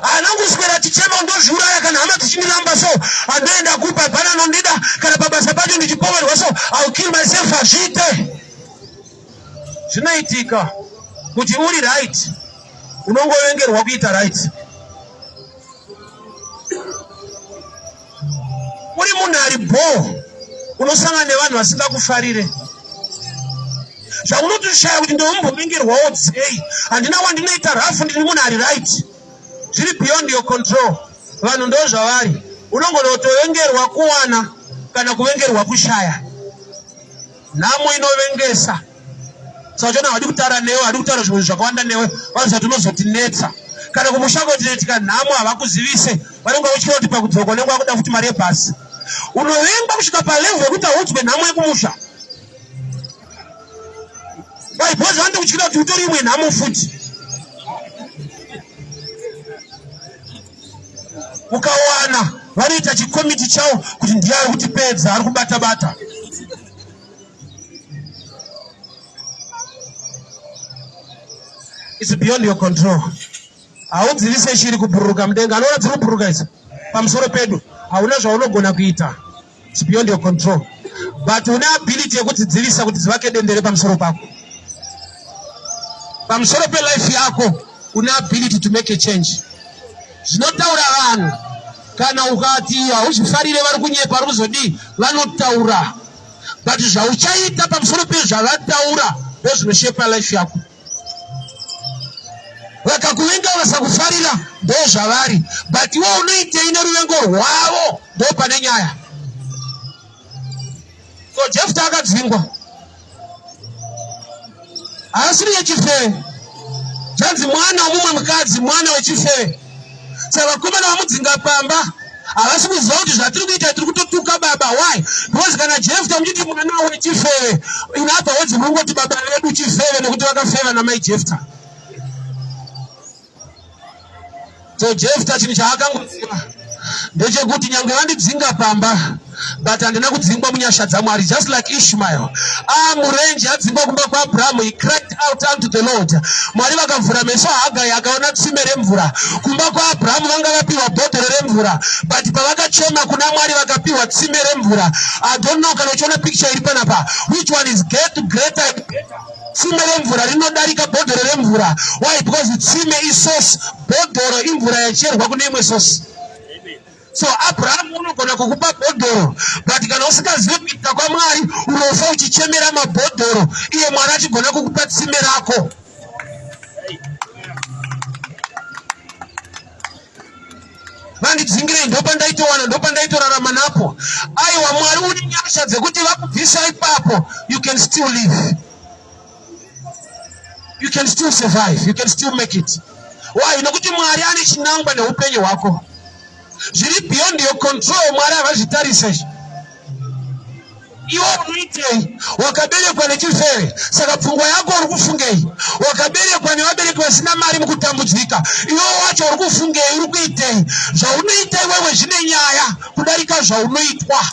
Haana kuswera chichema ndozviuraya kana hama tichindiramba so andoenda kupa pana anondida kana pabasa pacho ndichipomerwa so I'll kill myself. Azviite. Zvinoitika kuti uri right unongovengerwa kuita right. Uri munhu ari bo unosangana nevanhu vasingakufarire. Zvaunotoshaya kuti ndombovengerwawo dzei, handina wandinoita rafu, ndiri munhu ari right. Zviri beyond your control. Vanhu ndo zvavari. Unongotovengerwa kuwana kana kuvengerwa kushaya. Nhamo inovengesa. Sajona wadi kutara newe, wadi kutara zvinhu zvakawanda newe, vanhu zvinozotinetsa. Kana kumushango tinetika nhamo havakuzivise, vanenge vachityira kuti pakudzoko nenguva kuda kuti mari yebhasi. Unovenga kusvika palevel yekuti haudzwe nhamo yekumusha. Vaibhozi vanoda kutyira kuti utori imwe nhamo futi. Ukawana vanoita chikomiti chavo kuti ndiye ari kutipedza, ari kubata-bata. It's beyond your control. Haudzivise shiri kubhururuka mudenga. Anoona dziri kubhururuka idzi pamusoro pedu. Hauna zvaunogona kuita. It's beyond your control. But una ability yekudzidzivisa kuti dzivake dendere pamusoro pako. Pamusoro pe-life yako una ability to make a change. Zvinotaura vanhu kana ukati hauchifarire vari kunyepa vari kuzodii vanotaura. But zvauchaita pamusoro pezvavataura ndozvinoshepa life yako. Vakakuvenga vasakufarira ndozvavari, but iwe unoitei neruvengo rwavo ndo pane nyaya. So Jefta akadzingwa haasiri yechifeve, zvanzi mwana womumwe mukadzi, mwana wechifeve. Saka vakomana vamudzinga pamba havasi kuziva kuti zvatiri kuita tiri kutotuka baba. Why? Because kana Jefta muchiti mwana wechifeve, inapa wedzi mungoti baba vedu chifeve nekuti vakafeva namai Jefta. So Jefta chinhu chaakangoziva ndechekuti nyange vandidzinga pamba, but handina kudzingwa munyasha dzaMwari. Just like Ishmael murenje adzingwa kumba kwaAbhurahamu, he cried out unto the Lord. Mwari vakamvura meso aHagai akaona tsime remvura. Kumba kwaAbhurahamu vanga vapiwa bhodhoro remvura, but pavakachema kuna Mwari vakapiwa tsime remvura. I don't know kana uchiona picture iri panapa, which one is greater? Tsime remvura rinodarika bhodhoro remvura. Why? Because tsime isource, bhodhoro imvura yacherwa kune imwe source. So Abraham unogona kukupa bhodhoro, but kana usikazivi kuita kwaMwari unofa uchichemera mabhodhoro, iye Mwari achigona kukupa tsime rako. Vandidzingirei ndopandaitowana, ndopandaitoarama napo. Aiwa Mwari une nyasha dzekuti vakubvisa ipapo, you can still live. You can still survive, you can still make it. Why? Nokuti Mwari ane chinangwa neupenyu hwako. Zviri beyond your control, Mwari havazvitarise. Iwe unoitei? Wakaberekwa nechifeve, saka pfungwa yako uri kufungei? Wakaberekwa nevabereki vasina mari mukutambudzika, iwe wacho uri kufungei? Uri kuitei? Zvaunoita iwewe zvine nyaya kudarika zvaunoitwa.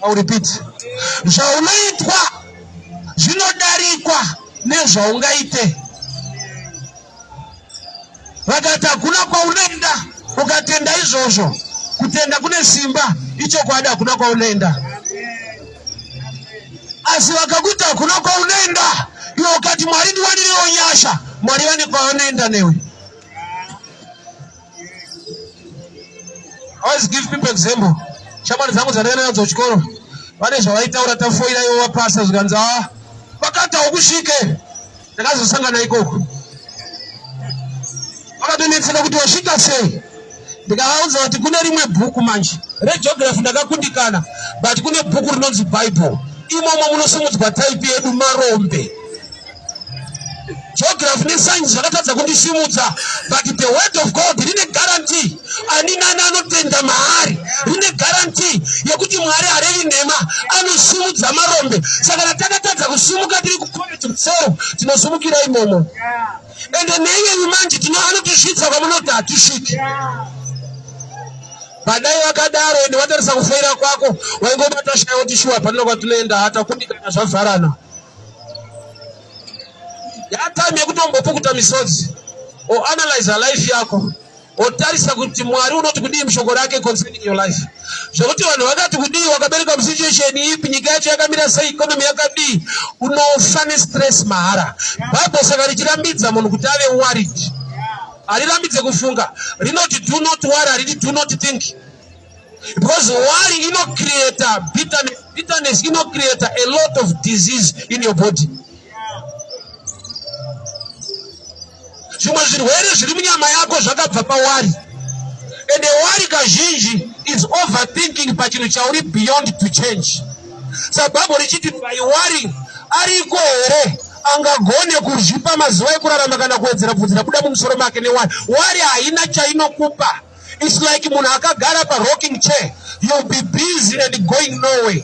I'll repeat. Zvaunoitwa zvinodarikwa nezvaungaite. Vakati hakuna kwaunoenda ukatenda izvozvo, kutenda kune simba, icho kwadi hakuna kwaunoenda. Asi vakakuti hakuna kwaunoenda, iwe ukati Mwari ndiwanirewo nyasha, Mwari vane kwaunoenda newe. I always give people example. Shamwari dzangu dzandaenda nadzo kuchikoro, vane zvavaitaura tafoira ivo vapasa zvikanzi vakati haukusvike, ndakazosangana ikoko. Vakatonetseka kuti wasvika sei. Ndikavaudza kuti kune rimwe bhuku manje regeography ndakakundikana, but kune bhuku rinonzi Bible. Imomo munosimudzwa type yedu marombe. Geography nescience zvakatadza kundisimudza, but the word of God rine guarantee. Ani nani anotenda mahari rine guarantee yekuti Mwari harevi nhema, anosimudza marombe. Saka takatadza kusimuka tiri kucollege Mtsero, tinosumukira imomo. Ende neiye manje anotisvitsa kwamunoti hatisviki. Padai vakadaro ende vatarisa kufaira kwako, waingobata shaya kuti shuwa panino kwatinoenda hatakundikana zvavharana. Yatime yekutombopukuta misodzi, analyze life yako, otarisa kuti Mwari unoti kudii mushoko rake concerning your life. Zvokuti vanhu vakati kudii, wakabereka musituation ipi, nyika yacho yakamira sei, economy yakadii, unofa nestress mahara. Bible saka richirambidza munhu kuti ave worried. Harirambidze kufunga. Rinoti do not worry, hariti do not think. Because worry create bitterness. Bitterness create a lot of disease in your body. Zvimwe zvirwere zviri munyama yako zvakabva pawari. And worry kazhinji is overthinking pachinhu chauri beyond to change. So Bible richiti by worrying ariko here angagone kuzvipa mazuva ekurarama kana kuwedzera bvudzi rabuda mumusoro make newari. Wari haina chainokupa. It's like munhu akagara parocking chair. You'll be busy and going nowhere.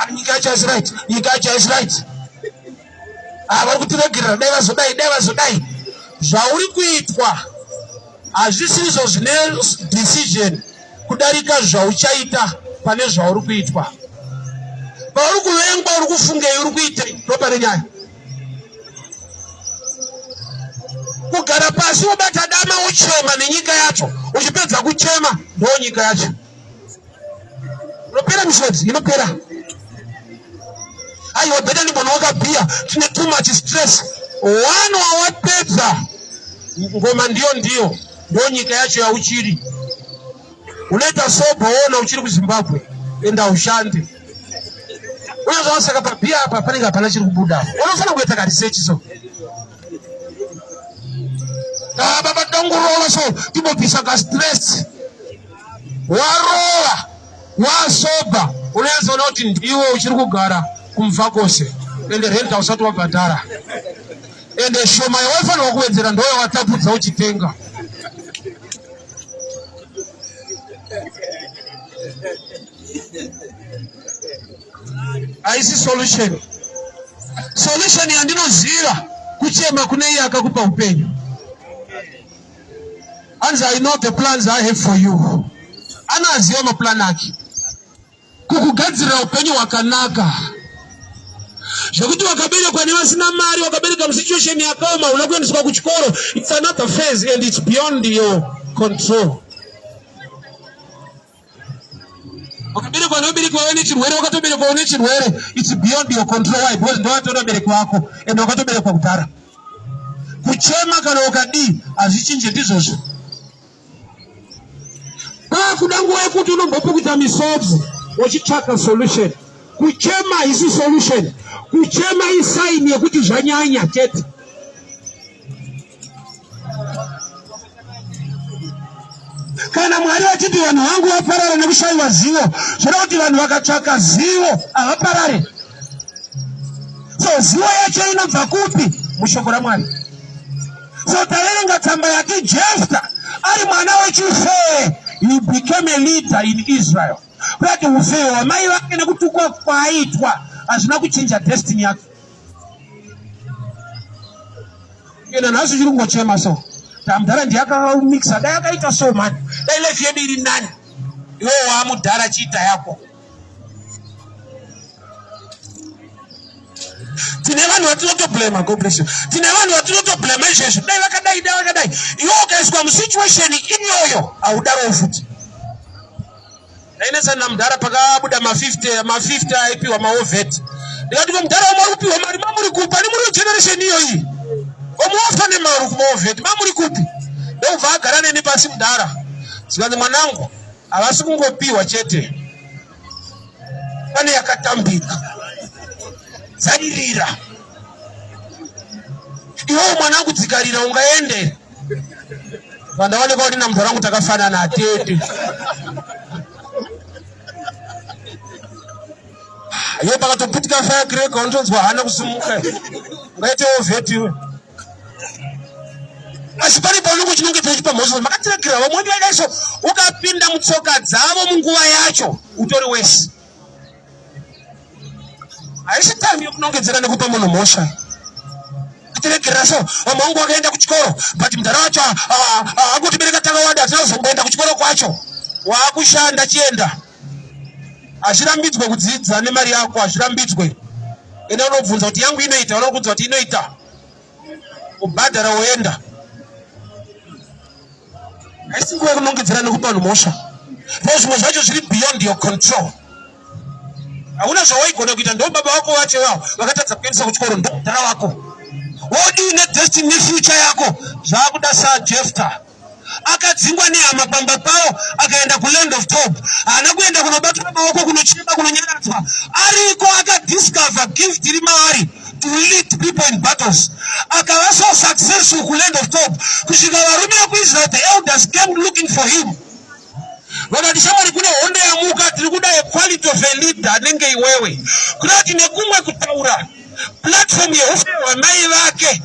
And Nyikacha is right. Nyikacha is right. Vari kutiregerera dai vazodai. Zvauri kuitwa hazvisizo zvine decision kudarika zvauchaita pane zvauri kuitwa. Pauri kuvengwa uri kufungei uri kuitei ndopane nyaya. Kugara pasi wobata dama uchema nenyika yacho, uchipedza kuchema ndo nyika yacho. Unopera misodzi inopera. Aiwa beda ni mwana wakabia tune too much stress. Wano wawapedza ngoma ndio ndo nyika yacho ya uchiri. Unaita sobo wona uchiri kuZimbabwe enda ushande. Unazo saka papia hapa panenge hapana chiri kubuda. Unofana kuita ka research so. Baba dongorola so timopisa ka stress. Warola wasoba unazo noti ndiwe uchiri kugara kumva kose ende renta usati wabhadhara ende shoma yawafanira kuwedzera ndo watapudza uchitenga. Haisi solution. Solution yandinoziva kuchema kune iye akakupa upenyu. And I know the plans I have for you. Anaziva maplan ake kukugadzirira upenyu wakanaka. Zvekuti wakaberekwa nevasina mari, wakabereka musituation yakaoma, unakuendeswa kuchikoro, it's another phase and it's beyond your control. Wakaberekwa newaberekwa wane chirwere, wakatoberekwa wane chirwere, it's beyond your control. Why? Because ndo watoberekwa wako and wakatoberekwa kudhara. Kuchema kana ukadi hazvichinje ndizvozvo. Kudanguva yekuti unombopukita misodzi uchitsvaka solution. Kuchema isi solution. Kuchema isaini yekuti zvanyanya chete. Kana Mwari achiti vanhu vangu vaparare nekushayiwa zivo, zvinoda kuti vanhu vakatsvaka zivo havaparare. So zivo yacho inobva kupi? Mushoko raMwari. So taverenga tsamba yake Jephthah ari mwana wechifeve, he became a leader in Israel. Kuti ufeve hwamai vake nekutukwa kwaaitwa hazvina kuchinja destiny yake. Ina nhasi chiri kungochema so. Tamudhara ndiye akamixa, dai akaita so mani. Dai life yedu iri nani. Iwe wamudhara chiita yako. Tine vanhu vatinotoblema, God bless you. Tine vanhu vatinotoblema izvezvo. Dai vakadai. Iwe ukaiswa musituation iyoyo haudaro futi. Dainesa namudhara pakabuda ma50 aipiwa maovet. Ndikati mudhara wamari kupiwa mari mamuri kupi? Ani muri generation iyoyi. Omuofa nemari kumaovet mamuri kupi? Ndobva agara neni pasi mudhara. Zikanzi mwanangu havasi kungopiwa chete. Pane yakatambika. Zairira. Iwo mwanangu dzikarira ungaende. Vandaoneka kuti namudhara wangu takafanana atete. Iyo pakatoputika firecracker untonzwa hana kusumuka. Ungaite oveti iwe. Asi pari paunenge chinonge pechipa mhosva makatiregerera vamwe ndaiso ukapinda mutsoka dzavo munguva yacho utori wese. Haisi time yokunongedzera nekupa munhu mhosva. Katiregerera so vamwe vangu vakaenda kuchikoro but mudhara wacho akutibereka takawanda hatinazomboenda kuchikoro kwacho. Waakushanda chienda. Hazvirambidzwe kudzidza nemari yako, hazvirambidzwe. Enda unobvunza kuti yangu inoita, unobvunza kuti inoita. Kubhadhara woenda. Haisi nguva yekunongedzera nekupa vanhu mhosva. Zvimwe zvacho zviri beyond your control. Hauna zvawaigona kuita, ndo baba vako vacho vavo vakatadza kuendesa kuchikoro, ndo mudhara wako. Wodi nedestiny nefuture yako. Zvakuda saJephthah. Akadzingwa nehama pamba pavo akaenda kuland of Tob. Haana kuenda kunobatwa maoko kunochema kunonyaradzwa. Ariko akadiscover gift iri maari to lead people in battles. Akava so successful kuland of Tob kusvika varume vekuIsrael, the elders came looking for him. wakati shamari kune honde ya muka tilikuda equality of a leader nenge iwewe kuna tinekumwe kutaura platform ya ufe wa mai wake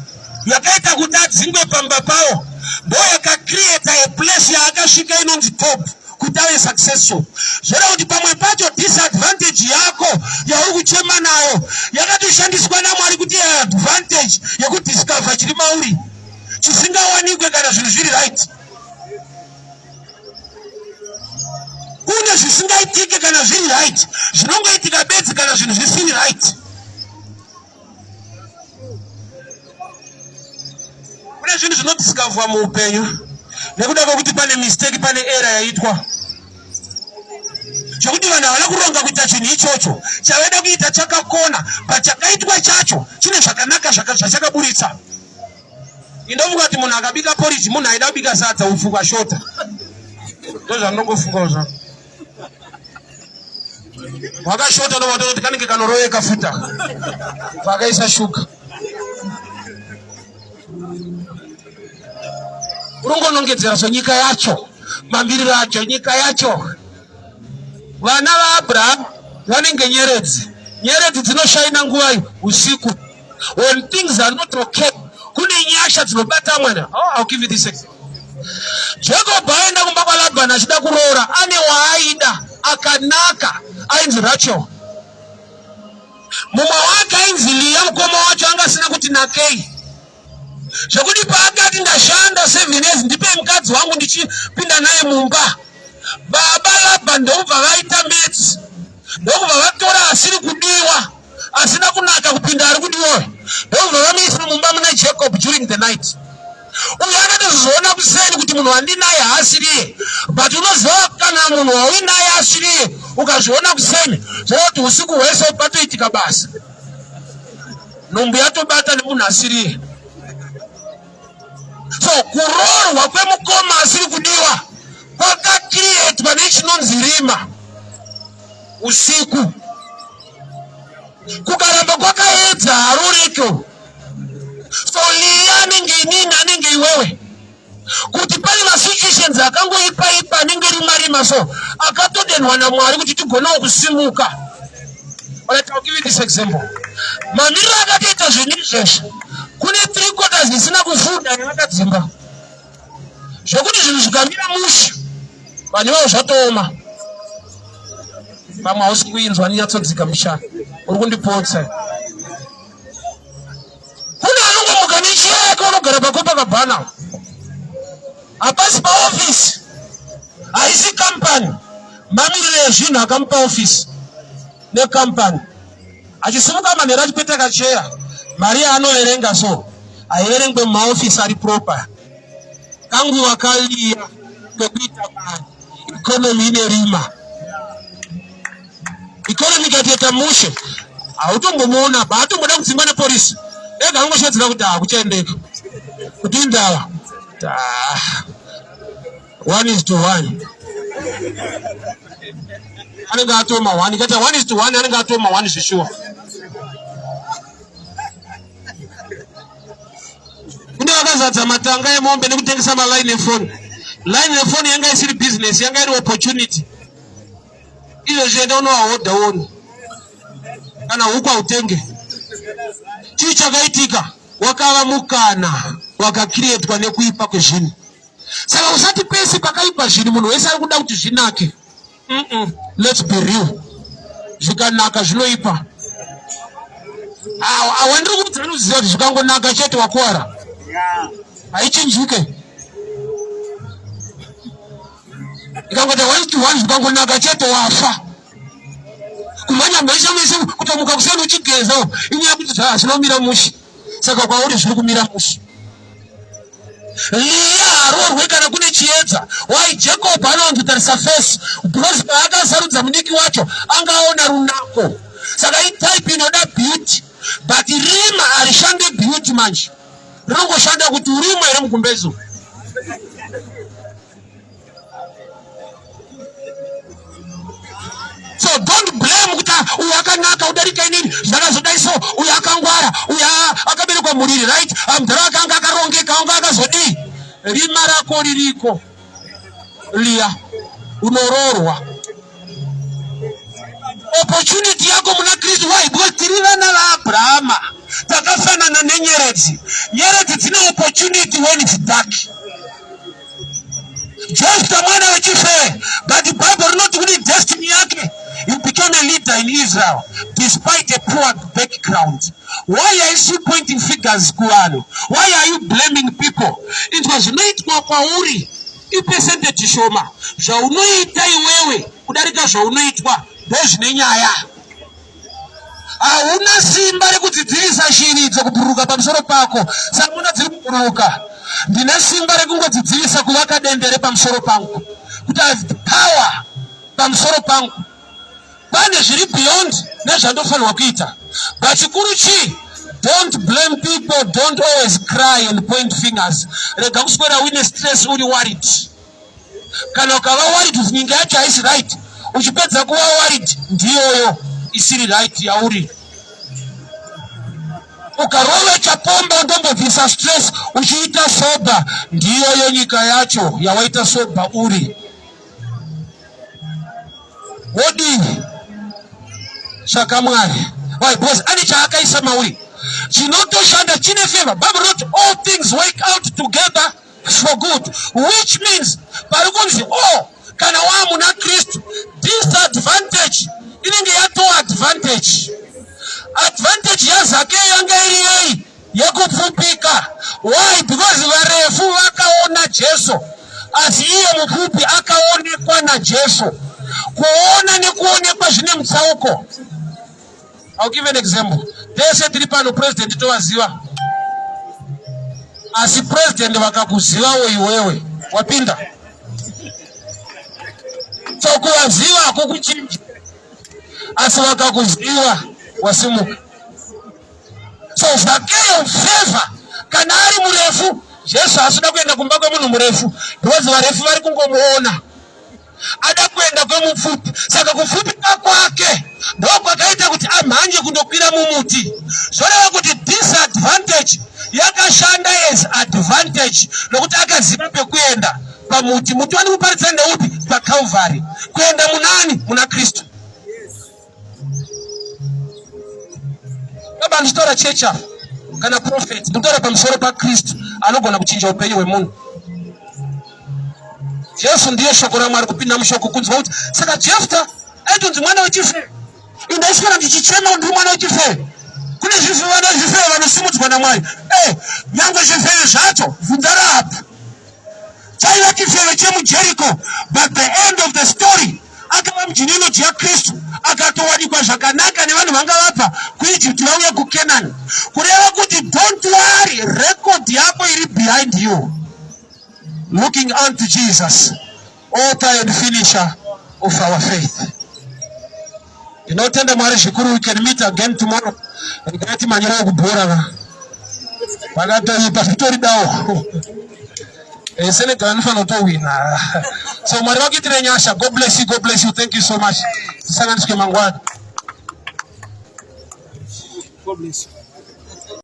yakaita kutati zingwe pamba pao boya ka create a place ya akashika ino top kutawe successful zora kuti pamwe pacho disadvantage yako ya huku chema nayo yakatushandiswa na mwari kuti advantage ya kudiscover chiri mauri chisingawanikwe kana zvinhu zviri right kune zvisingaitike kana zviri right zvinongoitika bedzi kana zvinhu zvisiri right kune zvinhu zvinodiscoverwa muupenyu nekuda kwokuti pane mistake pane error yaitwa chokuti vanhu havana kuronga kuita chinhu ichocho chavada kuita chakakona pachakaitwa chacho chine zvakanaka zvachakaburitsa indofunga kuti munhu akabika porridge munhu aida kubika sadza upfu kwashota ndozvandinongofunga zvangu wakashota ndovatoti kuti kanenge kanoroveka futa vakaisa shuga urongonongedzera zvenyika yacho mambiriro acho nyika yacho vana vaAbraham vanenge nyeredzi dzinoshaina nguva usiku when things are not okay kune nyasha dzinobata mwana I'll give you this example. Jacob aenda kumba kwa Laban achida kuroora ane waaida akanaka ainzi Rachel mumwe wake ainzi Leah mukoma wacho anga asina kuti nakei zvekuti paakati ndashanda 7 years ndipe mukadzi wangu ndichipinda naye mumba baba Laban ndobva vaita mets ndobva vatora asiri kudiwa asina kunaka kupinda ari kudiwa ndobva vamuisa mumba muna Jacob during the night uye akatozoona kuseni kuti munhu wandinaye haasiriye but unoziva kana munhu wauinaye asiriye ukazviona kuseni zvokuti usiku hwese patoitika basa nhumbu yatobata nemunhu asiriye so kuroorwa kwemukoma asiri kudiwa kwakakrietwa nechinonzi rima usiku kukaramba kwakaedza haruriko so Leah anenge inini anenge iwewe kuti pane masituations akangoipa anenge rima so akatodenwa naMwari kuti tigonawo kusimuka. Alright, I'll give you this example. Mamiriro akatoita zvinhu izvezvi kune 3/4 zvisina kufunda yakadzimba zvokuti zvinhu zvikamira mushe vanhu vavo zvatooma pamwe hausi kuinzwa ninyatsodzika mushana uri kundipotsa kune anongomuka nechiyeka unogara pakopa kabhana hapasi paofisi haisi kampani mamiriro ezvinhu akamupa ofisi nekampani achisimuka manhero achipeta kacheya mari yaanoverenga so haiverengwe mumaofisi ari proper kanguva kaliya kekuita mari ikonomi ine rima ikonomi ikatoita mushe hautombomuona haatomboda kudzingwa nepolisi ega angoshedzera kuti hakuchaendeka kuti indava 1:1 anenge atoma 1 ikata 1:1 anenge atoma 1 zvishuwa kune vakazadza matanga emombe nekutengesa maline efoni yanga isiri business yanga iri opportunity izvo zvienda unowahodha woni kana huku hautenge chii chakaitika wakava mukana wakakrietwa nekuipa kwezvinhu saka usati pese pakaipa zvinhu munhu wese ari kuda kuti zvinake let's be real zvikanaka zvinoipa awandiri kuudzira uziva kuti zvikangonaka chete wakuwara haichinjike ikangoti 1:1 zvikangonaka chete wafa kumhanya maisha mese kutomuka kuseni uchigeza inyaya kuti zvinomira mushi saka kwauri zviri kumira mushi Leah aroorwe kana kune chiedza wai Jacob anonzi tarisa face because paakasarudza mudiki wacho angaona runako saka itype inoda beauty but rima harishande beauty manje rinongoshanda kuti urimwe here mukumbezo so don't blame kuti uyu akanaka udarika inini zvakazodai so uyu akangwara uyu akaberekwa muriri right mudhara wake anga akarongeka anga akazodii rima rako ririko Leah unororwa. Opportunity yako muna Kristo why because tirivana la Abrahama takafanana nenyeredzi. Nyeredzi dzina opportunity when it's dark. Just a mwana wechife, but the Bible not really destiny yake. He became a leader in Israel despite a poor background. Why are you pointing fingers kuano? Why are you blaming people? It was not kwa uri. I percentage shoma. Jaunoita iwewe. Kudarika jaunoitwa. Doji nenyaya. Una simba lekudzidzirisa shiri dzokuburuka pamusoro pako. Samuna dziri kuburuka. Ndine simba rekungodzidzirisa kuvaka dendere pamusoro pangu. Kuti I have power pamusoro pangu. Pane zviri beyond nezvandofanirwa kuita. But chikuru chi, don't blame people, don't always cry and point fingers. Rega kuswera wine stress uri worried. Kana ukava worried nyinga yacho haisi right. Uchipedza kuva worried ndiyoyo isiri right yauri. Ukarove chapomba ndombobvisa stress uchiita sober ndiyoyo nyika yacho yawaita sober uri. Wodi shakamwari. Why? Because ani chaakaisa mauri. Chinotoshanda chine favor. Bible wrote all things work out together for good. Which means parikonzi kana wa muna Kristu disadvantage inenge yato advantage. Advantage yazake yanga iri yakupfupika. Why? Because varefu vakaona Jesu asi iye mupfupi akaonekwa na Jesu. Kuona ni kuonekwa zvine mutsauko. I'll give an example. They said Tripano president towaziva. Asi president vakakuziva iwewe wapinda. So kuwaziva akukuchinja. Asi vakakuziva wasimuka. So Zakeyo favor kana ari murefu. Jesu asina kuenda kumba kwa munhu murefu. Because varefu vari kungomuona. Ada kuenda kwa mupfupi. Saka kufupika kwake ndoko akaita kuti amhanje kundokwira mumuti. Zvoreva kuti disadvantage yakashanda as advantage nokuti akaziva pekuenda pamuti. Muti wani kuparidza ndeupi? PaCalvary. Kuenda munani? Muna Kristu. Baba nditora checha kana prophet nditora pamusoro paKristu anogona kuchinja upenyu hwemunhu. Jesu ndiye shoko raMwari kupinda mushoko kunzwa kuti saka Jefta aitonzi mwana wechife. Indaiswera ndichichema ndi mwana wechife. Kune zvife vanosimudzwa naMwari. Nyangwe zvifeve zvacho vhunzara apa. Chaiva chifeve chemuJeriko. But the end of the story akava mujininoji yaKristu akatowanikwa zvakanaka nevanhu vanga vabva kuEgypt vauya kuKenani. Kureva kuti don't worry, record yako iri behind you. Looking unto Jesus, author and finisher of our faith. You know, tender Mwari Shukuru, we can meet again tomorrow. And get him and you go Pagata Pastori Dao. A Senegal fan to win. So Maraki Trenyasha, God bless you, God bless you. Thank you so much. God bless you.